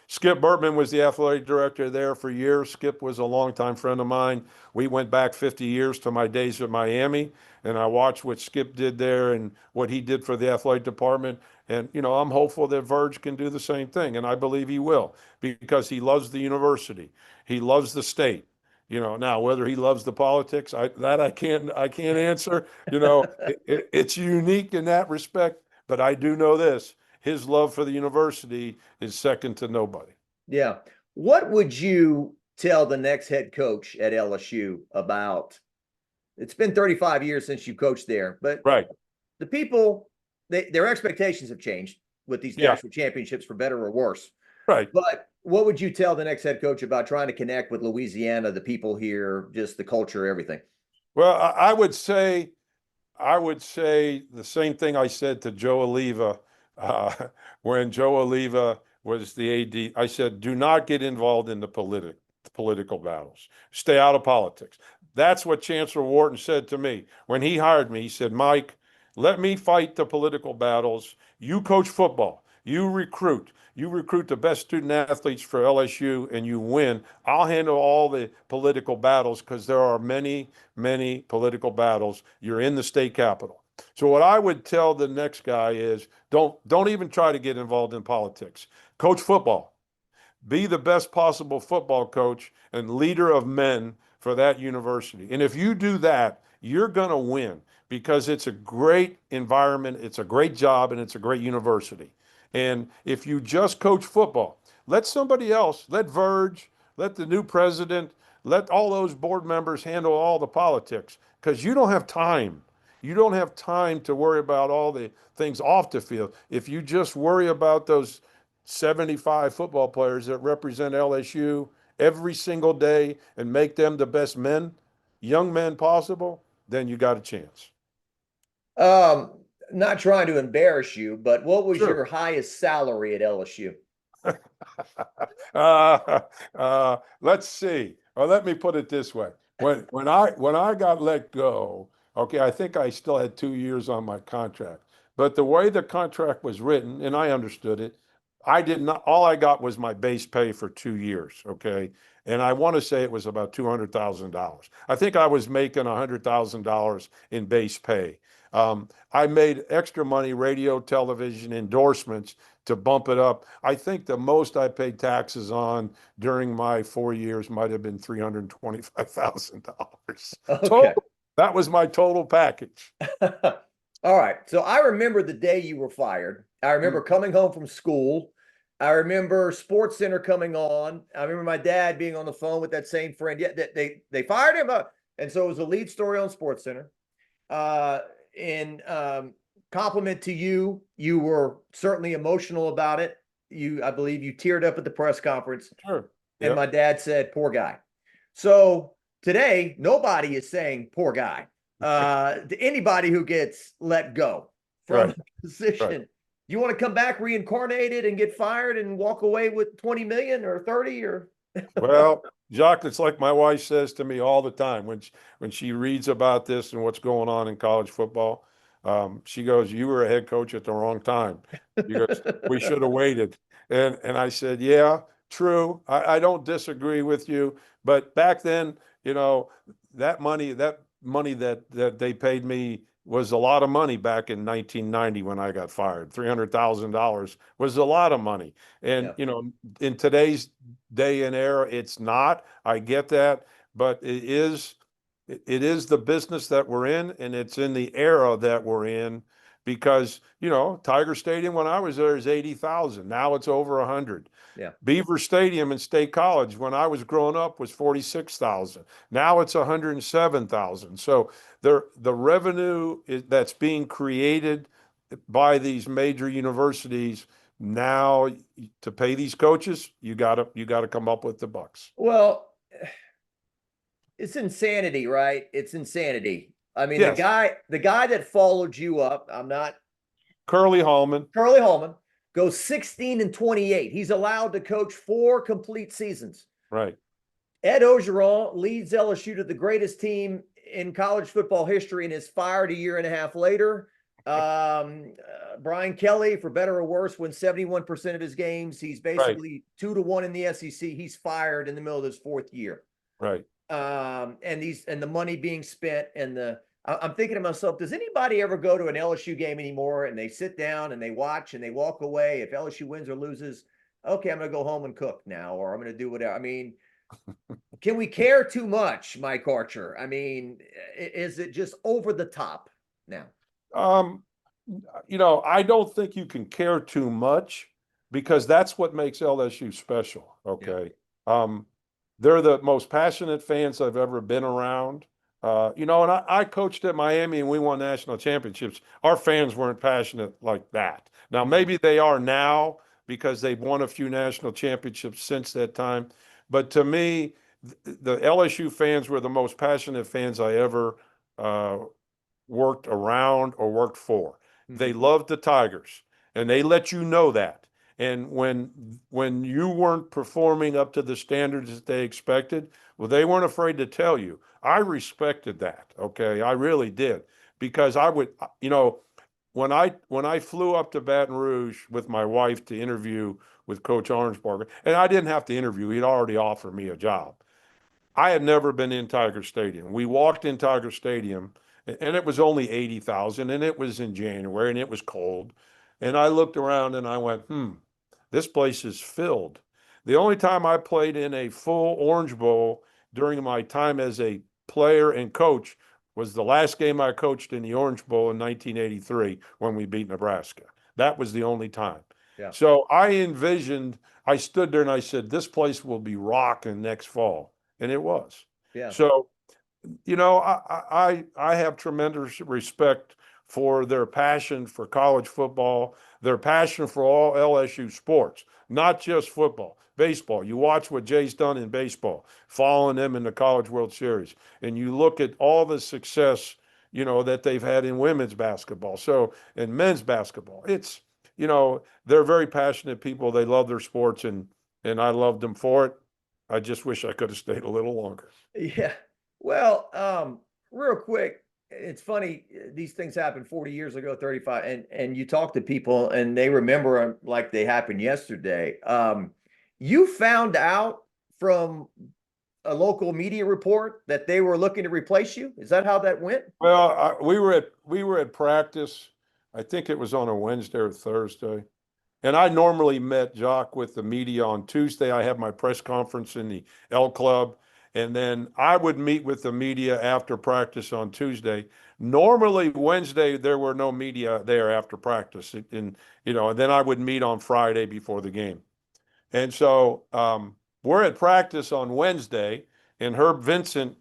Skip Bertman was the athletic director there for years. Skip was a longtime friend of mine. We went back 50 years to my days at Miami, and I watched what Skip did there and what he did for the athletic department. And, I'm hopeful that Verge can do the same thing, and I believe he will, because he loves the university. He loves the state. Now whether he loves the politics, I can't answer. It's unique in that respect, but I do know this: his love for the university is second to nobody. Yeah. What would you tell the next head coach at LSU about? It's been 35 years since you coached there, but Right. The people, their expectations have changed with these national championships, for better or worse. Right. But what would you tell the next head coach about trying to connect with Louisiana, the people here, just the culture, everything? Well, I would say the same thing I said to Joe Oliva when Joe Oliva was the AD. I said, do not get involved in the political battles. Stay out of politics. That's what Chancellor Wharton said to me when he hired me. He said, Mike, let me fight the political battles. You coach football. You recruit the best student athletes for LSU, and you win. I'll handle all the political battles, because there are many, many political battles. You're in the state capitol. So what I would tell the next guy is don't even try to get involved in politics. Coach football. Be the best possible football coach and leader of men for that university. And if you do that, you're going to win, because it's a great environment, it's a great job, and it's a great university. And if you just coach football, let somebody else, let Verge, let the new president, let all those board members handle all the politics, because you don't have time. You don't have time to worry about all the things off the field. If you just worry about those 75 football players that represent LSU every single day and make them the best young men possible, then you got a chance. Not trying to embarrass you, but what was Sure. your highest salary at LSU? Let's see. Or let me put it this way. When I got let go, okay, I think I still had 2 years on my contract. But the way the contract was written, and I understood it, all I got was my base pay for 2 years, okay? And I want to say it was about $200,000. I think I was making $100,000 in base pay. I made extra money, radio, television, endorsements to bump it up. I think the most I paid taxes on during my 4 years might have been $325,000. Okay. That was my total package. All right. So I remember the day you were fired. I remember coming home from school I remember Sports Center coming on. I remember my dad being on the phone with that same friend. Yeah, they fired him up. And so it was a lead story on Sports Center. In compliment to you, you were certainly emotional about it. I believe you teared up at the press conference. Sure. And Yep. my dad said, poor guy. So today, nobody is saying poor guy. To anybody who gets let go from Right. a position, Right. you want to come back reincarnated and get fired and walk away with 20 million or 30 or Well, Jacques, it's like my wife says to me all the time when she reads about this and what's going on in college football. She goes, "You were a head coach at the wrong time." She goes, "We should have waited." And I said, "Yeah, true. I don't disagree with you, but back then, you know, that money that they paid me was a lot of money back in 1990 when I got fired. $300,000 was a lot of money, and Yeah. in today's day and era, it's not. I get that, but it is the business that we're in, and it's in the era that we're in because Tiger Stadium when I was there is 80,000. Now it's over 100. Yeah. Beaver Stadium in State College when I was growing up was 46,000. Now it's 107,000. So the revenue that's being created by these major universities now to pay these coaches, you gotta come up with the bucks. Well, it's insanity, right? It's insanity. I mean, Yes. the guy that followed you up, I'm not Curly Hallman, Curly Holman, goes 16-28. He's allowed to coach 4 complete seasons. right? Ed Ogeron leads LSU to the greatest team in college football history and is fired a year and a half later. Brian Kelly, for better or worse, wins 71% of his games. He's basically 2-1 in the SEC. He's fired in the middle of his 4th year. Right. And the money being spent I'm thinking to myself, does anybody ever go to an LSU game anymore and they sit down and they watch and they walk away? If LSU wins or loses, okay, I'm going to go home and cook now, or I'm going to do whatever. I mean, can we care too much, Mike Archer? I mean, is it just over the top now? I don't think you can care too much because that's what makes LSU special. Okay. They're the most passionate fans I've ever been around. And I coached at Miami and we won national championships. Our fans weren't passionate like that. Now, maybe they are now because they've won a few national championships since that time. But to me, the LSU fans were the most passionate fans I ever worked around or worked for. They loved the Tigers, and they let you know that. And when you weren't performing up to the standards that they expected, well, they weren't afraid to tell you. I respected that. Okay, I really did because I would, when I flew up to Baton Rouge with my wife to interview with Coach Orensbarger, and I didn't have to interview; he'd already offered me a job. I had never been in Tiger Stadium. We walked in Tiger Stadium, and it was only 80,000, and it was in January, and it was cold. And I looked around and I went, this place is filled. The only time I played in a full Orange Bowl during my time as a player and coach was the last game I coached in the Orange Bowl in 1983 when we beat Nebraska. That was the only time. Yeah. So I stood there and I said, this place will be rocking next fall. And it was. Yeah. So, I have tremendous respect for their passion for college football, their passion for all LSU sports, not just football, baseball. You watch what Jay's done in baseball, following them in the College World Series, and you look at all the success, that they've had in women's basketball. So, in men's basketball, it's, they're very passionate people. They love their sports, and I loved them for it. I just wish I could have stayed a little longer. Yeah. Well, real quick, it's funny, these things happened 40 years ago, 35, and you talk to people and they remember them like they happened yesterday. You found out from a local media report that they were looking to replace you. Is that how that went? Well, we were at practice. I think it was on a Wednesday or Thursday. And I normally met Jacques with the media on Tuesday. I have my press conference in the L Club. And then I would meet with the media after practice on Tuesday. Normally Wednesday, there were no media there after practice. And then I would meet on Friday before the game. And so we're at practice on Wednesday, and Herb Vincent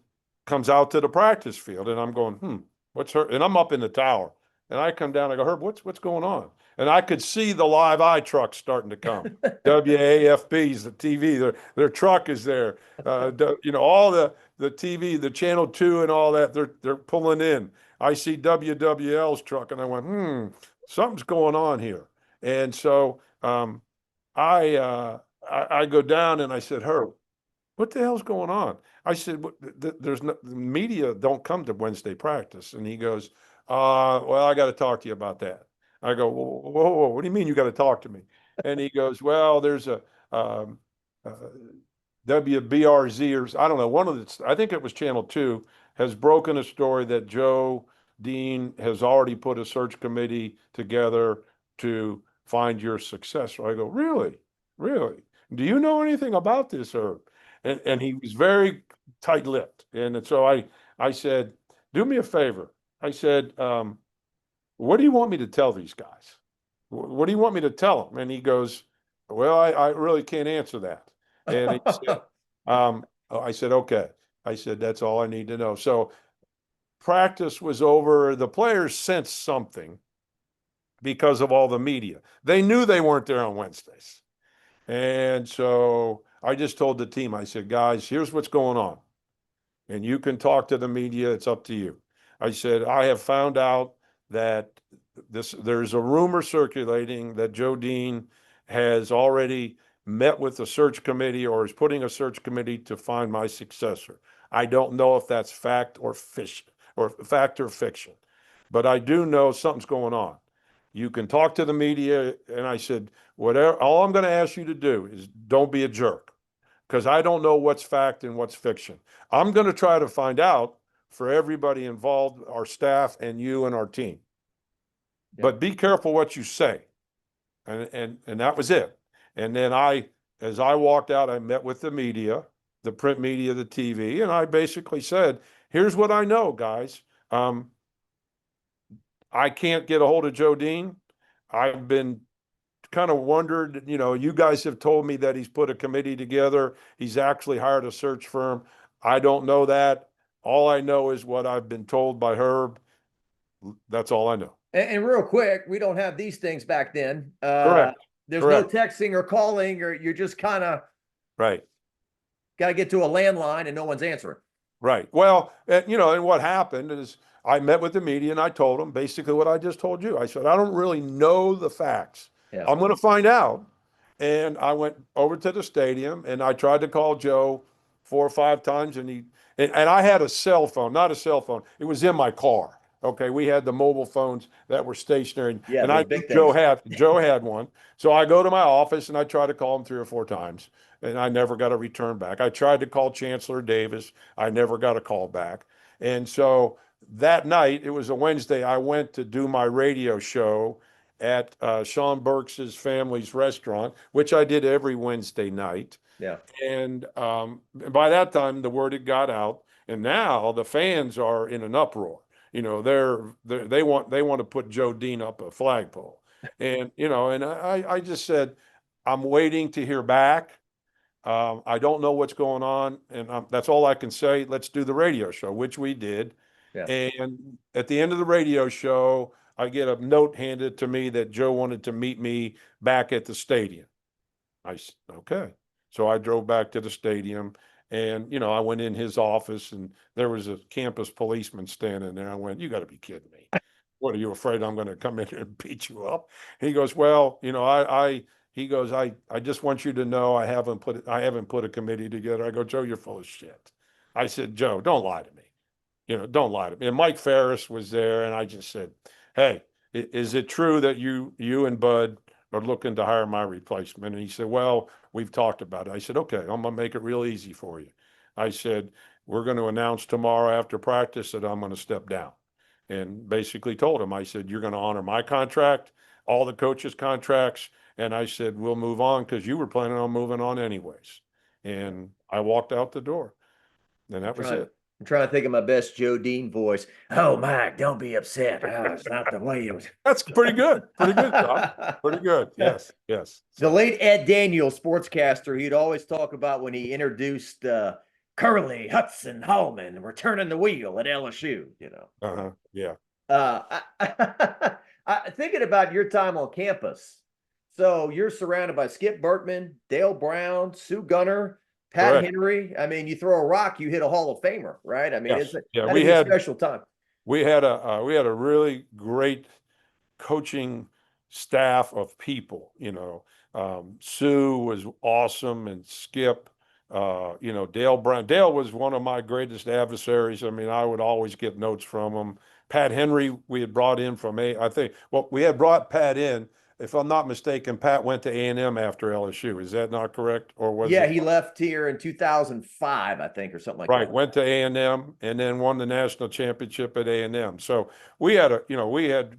comes out to the practice field, and I'm going, what's her? And I'm up in the tower, and I come down. I go, Herb, what's going on? And I could see the live eye trucks starting to come. WAFBs, the TV, their truck is there. All the TV, the channel 2 and all that, they're pulling in. I see WWL's truck, and I went, something's going on here. And so I go down and I said, Herb, what the hell's going on? I said, there's no, the media don't come to Wednesday practice. And he goes, well, I got to talk to you about that. I go, whoa, what do you mean you got to talk to me? And he goes, well, there's a WBRZ, or I don't know, I think it was Channel 2, has broken a story that Joe Dean has already put a search committee together to find your successor. I go, really? Really? Do you know anything about this, Herb? And he was very tight-lipped. And so I said, do me a favor. I said, what do you want me to tell these guys? What do you want me to tell them? And he goes, well, I really can't answer that. And he said, I said, okay. I said, that's all I need to know. So practice was over. The players sensed something because of all the media. They knew they weren't there on Wednesdays. And so I just told the team, I said, guys, here's what's going on. And you can talk to the media. It's up to you. I said, I have found out that there's a rumor circulating that Joe Dean has already met with the search committee or is putting a search committee to find my successor. I don't know if that's fact or fiction, but I do know something's going on. You can talk to the media. And I said, whatever, all I'm going to ask you to do is don't be a jerk, because I don't know what's fact and what's fiction. I'm going to try to find out for everybody involved, our staff and you and our team. Yeah. But be careful what you say. And that was it. And then as I walked out, I met with the media, the print media, the TV, and I basically said, here's what I know, guys. I can't get a hold of Joe Dean. I've been kind of wondered, you guys have told me that he's put a committee together. He's actually hired a search firm. I don't know that. All I know is what I've been told by Herb. That's all I know. And real quick, we don't have these things back then. Correct. There's Correct. no texting or calling, or you're just kind of right. Got to get to a landline and no one's answering. Right. Well, and what happened is I met with the media and I told them basically what I just told you. I said, I don't really know the facts. Yeah. I'm going to find out. And I went over to the stadium and I tried to call Joe 4 or 5 times, and I had a cell phone, not a cell phone. It was in my car. Okay, we had the mobile phones that were stationary, yeah, and I knew Joe had one. So I go to my office and I try to call him 3 or 4 times, and I never got a return back. I tried to call Chancellor Davis. I never got a call back. And so that night, it was a Wednesday, I went to do my radio show at Sean Burks' family's restaurant, which I did every Wednesday night. Yeah. And by that time, the word had got out, and now the fans are in an uproar. They want to put Joe Dean up a flagpole, and I just said, I'm waiting to hear back. I don't know what's going on, and that's all I can say. Let's do the radio show, which we did. Yeah. And at the end of the radio show, I get a note handed to me that Joe wanted to meet me back at the stadium. I said, okay. So I drove back to the stadium, and, I went in his office and there was a campus policeman standing there. I went, you got to be kidding me. What, are you afraid I'm going to come in here and beat you up? He goes, well, he goes, I just want you to know I haven't put a committee together. I go, Joe, you're full of shit. I said, Joe, don't lie to me. Don't lie to me. And Mike Ferris was there, and I just said, hey, is it true that you and Bud are looking to hire my replacement? And he said, well, we've talked about it. I said, okay, I'm going to make it real easy for you. I said, we're going to announce tomorrow after practice that I'm going to step down. And basically told him, I said, you're going to honor my contract, all the coaches' contracts. And I said, we'll move on because you were planning on moving on anyways. And I walked out the door. And that was it. I'm trying to think of my best Joe Dean voice. Oh, Mike, don't be upset. Oh, it's not the way it was. That's pretty good. Pretty good, Tom. Pretty good. Yes, yes. The So, late Ed Daniels, sportscaster, he'd always talk about when he introduced Curly Hudson Hallman returning the wheel at LSU, you know. yeah. Thinking about your time on campus. So you're surrounded by Skip Bertman, Dale Brown, Sue Gunner, Pat Correct. Henry. I mean, you throw a rock, you hit a Hall of Famer, right? I mean, Yes. Yeah, that'd be a special time. we had a really great coaching staff of people, you know. Sue was awesome, and Skip, you know, Dale Brown. Dale was one of my greatest adversaries. I mean, I would always get notes from him. Pat Henry, we had brought in from we had brought Pat in. If I'm not mistaken, Pat went to A&M after LSU. Is that not correct? Or was Yeah, it? he left here in 2005, I think, or something like Right, that. went to A&M and then won the national championship at A&M. So we had we had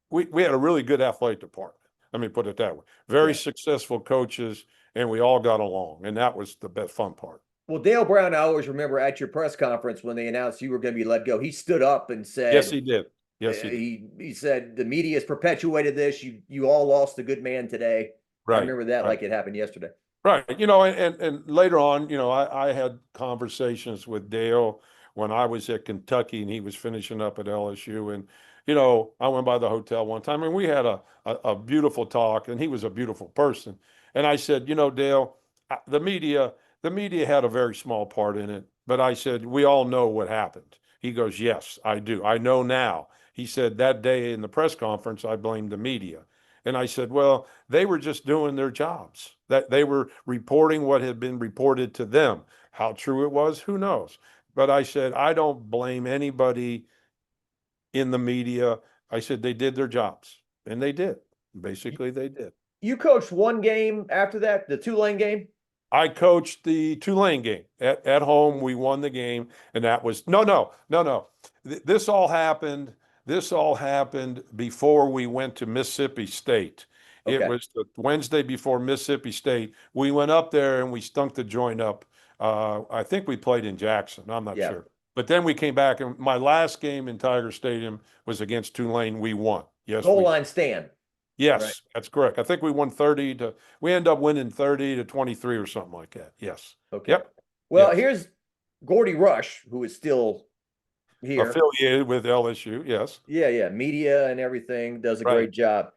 we had a really good athletic department. Let me put it that way. Very Yeah. successful coaches, and we all got along, and that was the best fun part. Well, Dale Brown, I always remember at your press conference when they announced you were going to be let go, he stood up and said, Yes, he did. Yes, he did. he said the media has perpetuated this. You all lost a good man today. I Right, remember that right. like it happened yesterday. Right. You know, and later on, you know, I had conversations with Dale when I was at Kentucky and he was finishing up at LSU. And, you know, I went by the hotel one time and we had a beautiful talk, and he was a beautiful person. And I said, you know, Dale, the media had a very small part in it, but I said, we all know what happened. He goes, yes, I do. I know now. He said that day in the press conference, I blamed the media. And I said, well, they were just doing their jobs. That they were reporting what had been reported to them. How true it was, who knows? But I said, I don't blame anybody in the media. I said they did their jobs, and they did. Basically, they did. You coached one game after that, the Tulane game. I coached the Tulane game at home. We won the game, and that was no. This all happened. This all happened before we went to Mississippi State. It Okay. was the Wednesday before Mississippi State. We went up there and we stunk the joint up. I think we played in Jackson. I'm not Yeah. sure. But then we came back, and my last game in Tiger Stadium was against Tulane. We won. Yes, Goal we line stand. Yes, Right. that's correct. I think we won 30 to, we end up winning 30 to 23 or something like that. Yes. Okay. Yep. Well, Yes. here's Gordy Rush, who is still here. Affiliated with LSU. Yes. Yeah, media and everything, does a Right. great job.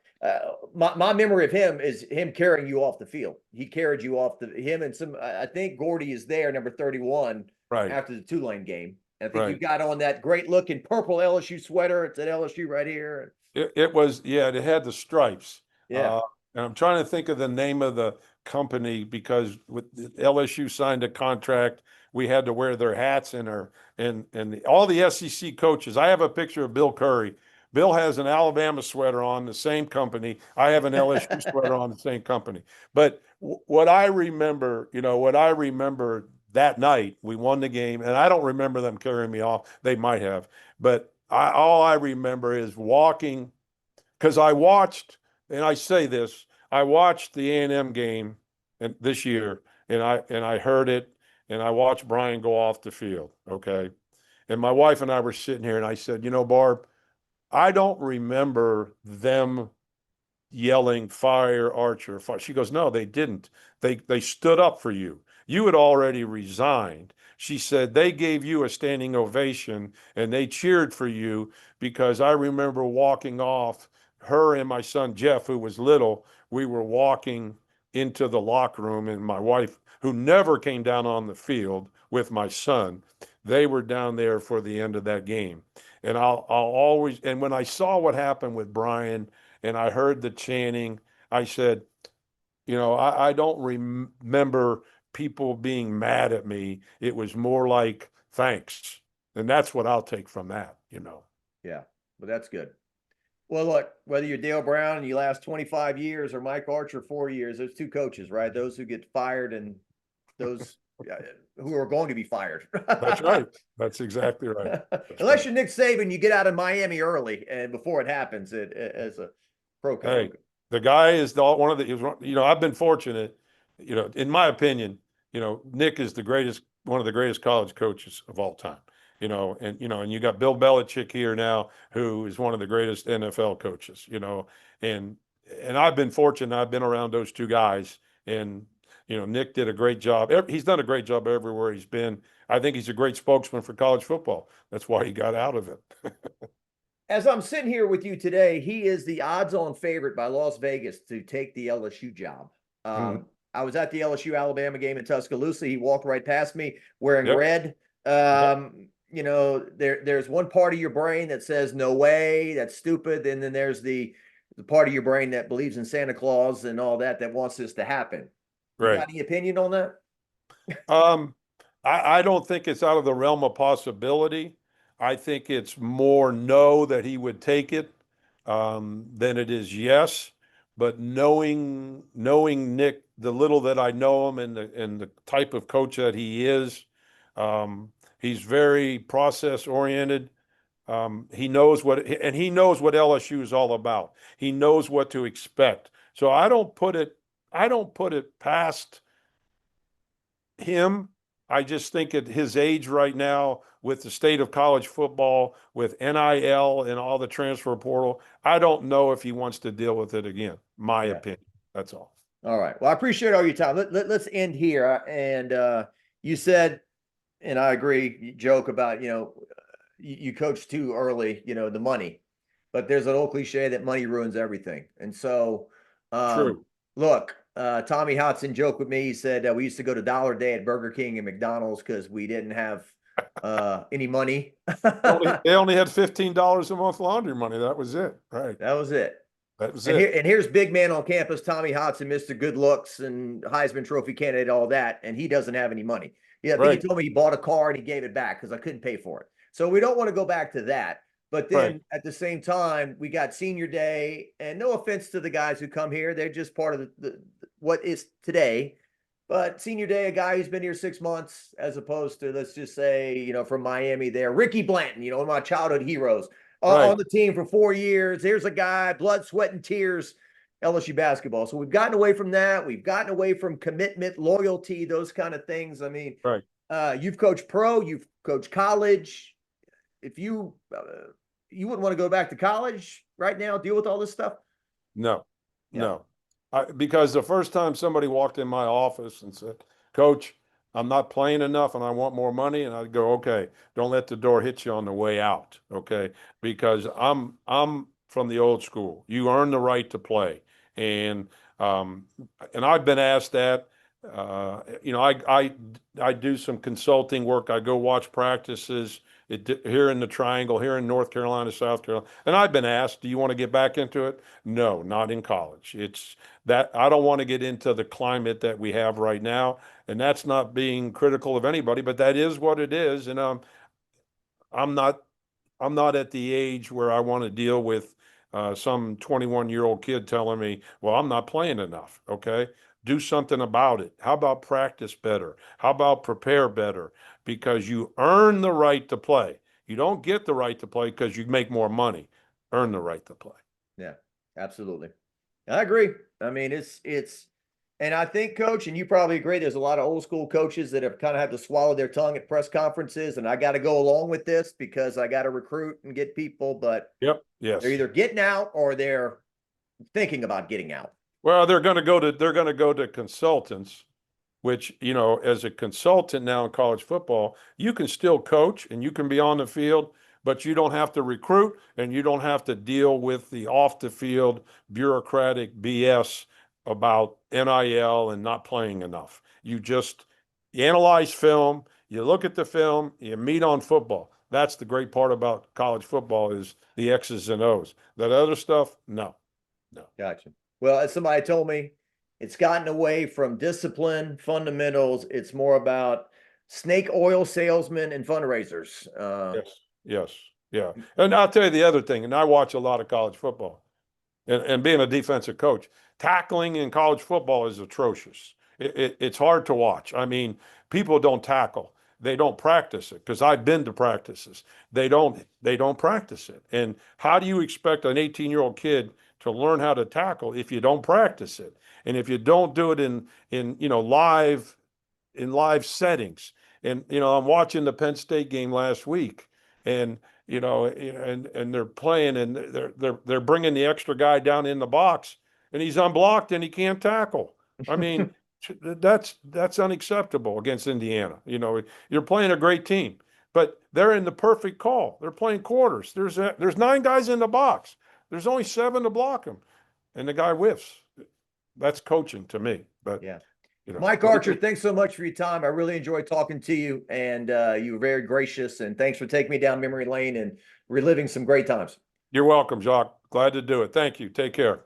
My memory of him is him carrying you off the field. He carried you off him and some. I think Gordy is there, number 31, Right. after the Tulane game. And I think you Right. got on that great looking purple LSU sweater. It's at LSU right here. It was, yeah, it had the stripes. Yeah. And I'm trying to think of the name of the company because with LSU signed a contract, we had to wear their hats and all the SEC coaches. I have a picture of Bill Curry. Bill has an Alabama sweater on, the same company. I have an LSU sweater on, the same company. But what I remember, that night, we won the game, and I don't remember them carrying me off. They might have, but all I remember is walking, because I watched, and I say this, I watched the A&M game and this year, and I heard it, and I watched Brian go off the field. Okay, and my wife and I were sitting here, and I said, you know, Barb, I don't remember them yelling fire Archer. Fire. She goes, no, they didn't. They stood up for you. You had already resigned. She said they gave you a standing ovation and they cheered for you because I remember walking off, her and my son Jeff, who was little, we were walking into the locker room, and my wife, who never came down on the field with my son, they were down there for the end of that game. And I'll always, and when I saw what happened with Brian and I heard the chanting, I said, you know, I don't remember people being mad at me. It was more like, thanks. And that's what I'll take from that, you know. Yeah, but that's good. Well, look, whether you're Dale Brown and you last 25 years or Mike Archer 4 years, there's two coaches, right? Those who get fired and those who are going to be fired. That's right. That's exactly right. That's Unless right. you're Nick Saban, you get out of Miami early and before it happens as a pro coach. Hey, the guy is one of the, you know, I've been fortunate, you know, in my opinion, you know, Nick is the greatest one of the greatest college coaches of all time. And you got Bill Belichick here now, who is one of the greatest NFL coaches. And I've been fortunate. I've been around those two guys, and Nick did a great job. He's done a great job everywhere he's been. I think he's a great spokesman for college football. That's why he got out of it. As I'm sitting here with you today, he is the odds-on favorite by Las Vegas to take the LSU job. I was at the LSU Alabama game in Tuscaloosa. He walked right past me wearing Yep. red. There's one part of your brain that says no way, that's stupid, and then there's the part of your brain that believes in Santa Claus and all that wants this to happen. You Right. got any opinion on that? I don't think it's out of the realm of possibility. I think it's more no that he would take it than it is yes. But knowing Nick, the little that I know him and the type of coach that he is, he's very process oriented. He knows what LSU is all about. He knows what to expect. So I don't put it past him. I just think at his age right now, with the state of college football, with NIL and all the transfer portal, I don't know if he wants to deal with it again. My opinion. That's all. All right. Well, I appreciate all your time. Let's end here. And you said, and I agree, you joke about, you coach too early, the money. But there's an old cliche that money ruins everything. And so, True. Look, Tommy Hodson joked with me. He said we used to go to Dollar Day at Burger King and McDonald's because we didn't have any money. They only had $15 a month laundry money. That was it. Right. That was it. That was And, it. here's big man on campus, Tommy Hodson, Mr. Good Looks and Heisman Trophy candidate, all that, and he doesn't have any money. Yeah, I think he told me he bought a car and he gave it back because I couldn't pay for it. So we don't want to go back to that. But then at the same time, we got senior day, and no offense to the guys who come here, they're just part of the what is today. But senior day, a guy who's been here 6 months, as opposed to, let's just say, from Miami there, Ricky Blanton, one of my childhood heroes on the team for 4 years. There's a guy, blood, sweat, and tears, LSU basketball. So we've gotten away from that. We've gotten away from commitment, loyalty, those kind of things. I mean, you've coached pro, you've coached college. If you wouldn't want to go back to college right now, deal with all this stuff? No. Because the first time somebody walked in my office and said, Coach, I'm not playing enough and I want more money, and I'd go, okay, don't let the door hit you on the way out, okay? Because I'm from the old school. You earn the right to play. And I've been asked that. I do some consulting work. I go watch practices here in the Triangle, here in North Carolina, South Carolina. And I've been asked, do you want to get back into it? No, not in college. It's that I don't want to get into the climate that we have right now. And that's not being critical of anybody, but that is what it is. And I'm not at the age where I want to deal with some 21-year-old kid telling me, well, I'm not playing enough. Okay. Do something about it. How about practice better? How about prepare better? Because you earn the right to play. You don't get the right to play because you make more money. Earn the right to play. Yeah, absolutely. I agree. I mean, and I think, Coach, and you probably agree, there's a lot of old school coaches that have kind of had to swallow their tongue at press conferences, and I got to go along with this because I got to recruit and get people, but yes, they're either getting out or they're thinking about getting out. Well, they're going to go to consultants, which, as a consultant now in college football, you can still coach and you can be on the field, but you don't have to recruit and you don't have to deal with the off the field bureaucratic BS about NIL and not playing enough. You analyze film, you look at the film, you meet on football. That's the great part about college football is the X's and O's. That other stuff, no. Gotcha. Well, as somebody told me, it's gotten away from discipline, fundamentals. It's more about snake oil salesmen and fundraisers. Yes. Yeah. And I'll tell you the other thing, and I watch a lot of college football. And being a defensive coach, tackling in college football is atrocious. It's hard to watch. I mean, people don't tackle. They don't practice it because I've been to practices. They don't practice it. And how do you expect an 18-year-old kid to learn how to tackle if you don't practice it? And if you don't do it in live settings, And, I'm watching the Penn State game last week, and, and they're playing, and they're bringing the extra guy down in the box, and he's unblocked and he can't tackle. I mean, that's unacceptable against Indiana. You're playing a great team, but they're in the perfect call. They're playing quarters. There's 9 guys in the box. There's only 7 to block him, and the guy whiffs. That's coaching to me. But Yeah. Mike Archer, Archer, thanks so much for your time. I really enjoyed talking to you, and you were very gracious. And thanks for taking me down memory lane and reliving some great times. you're welcome, Jacques. Glad to do it. Thank you. Take care.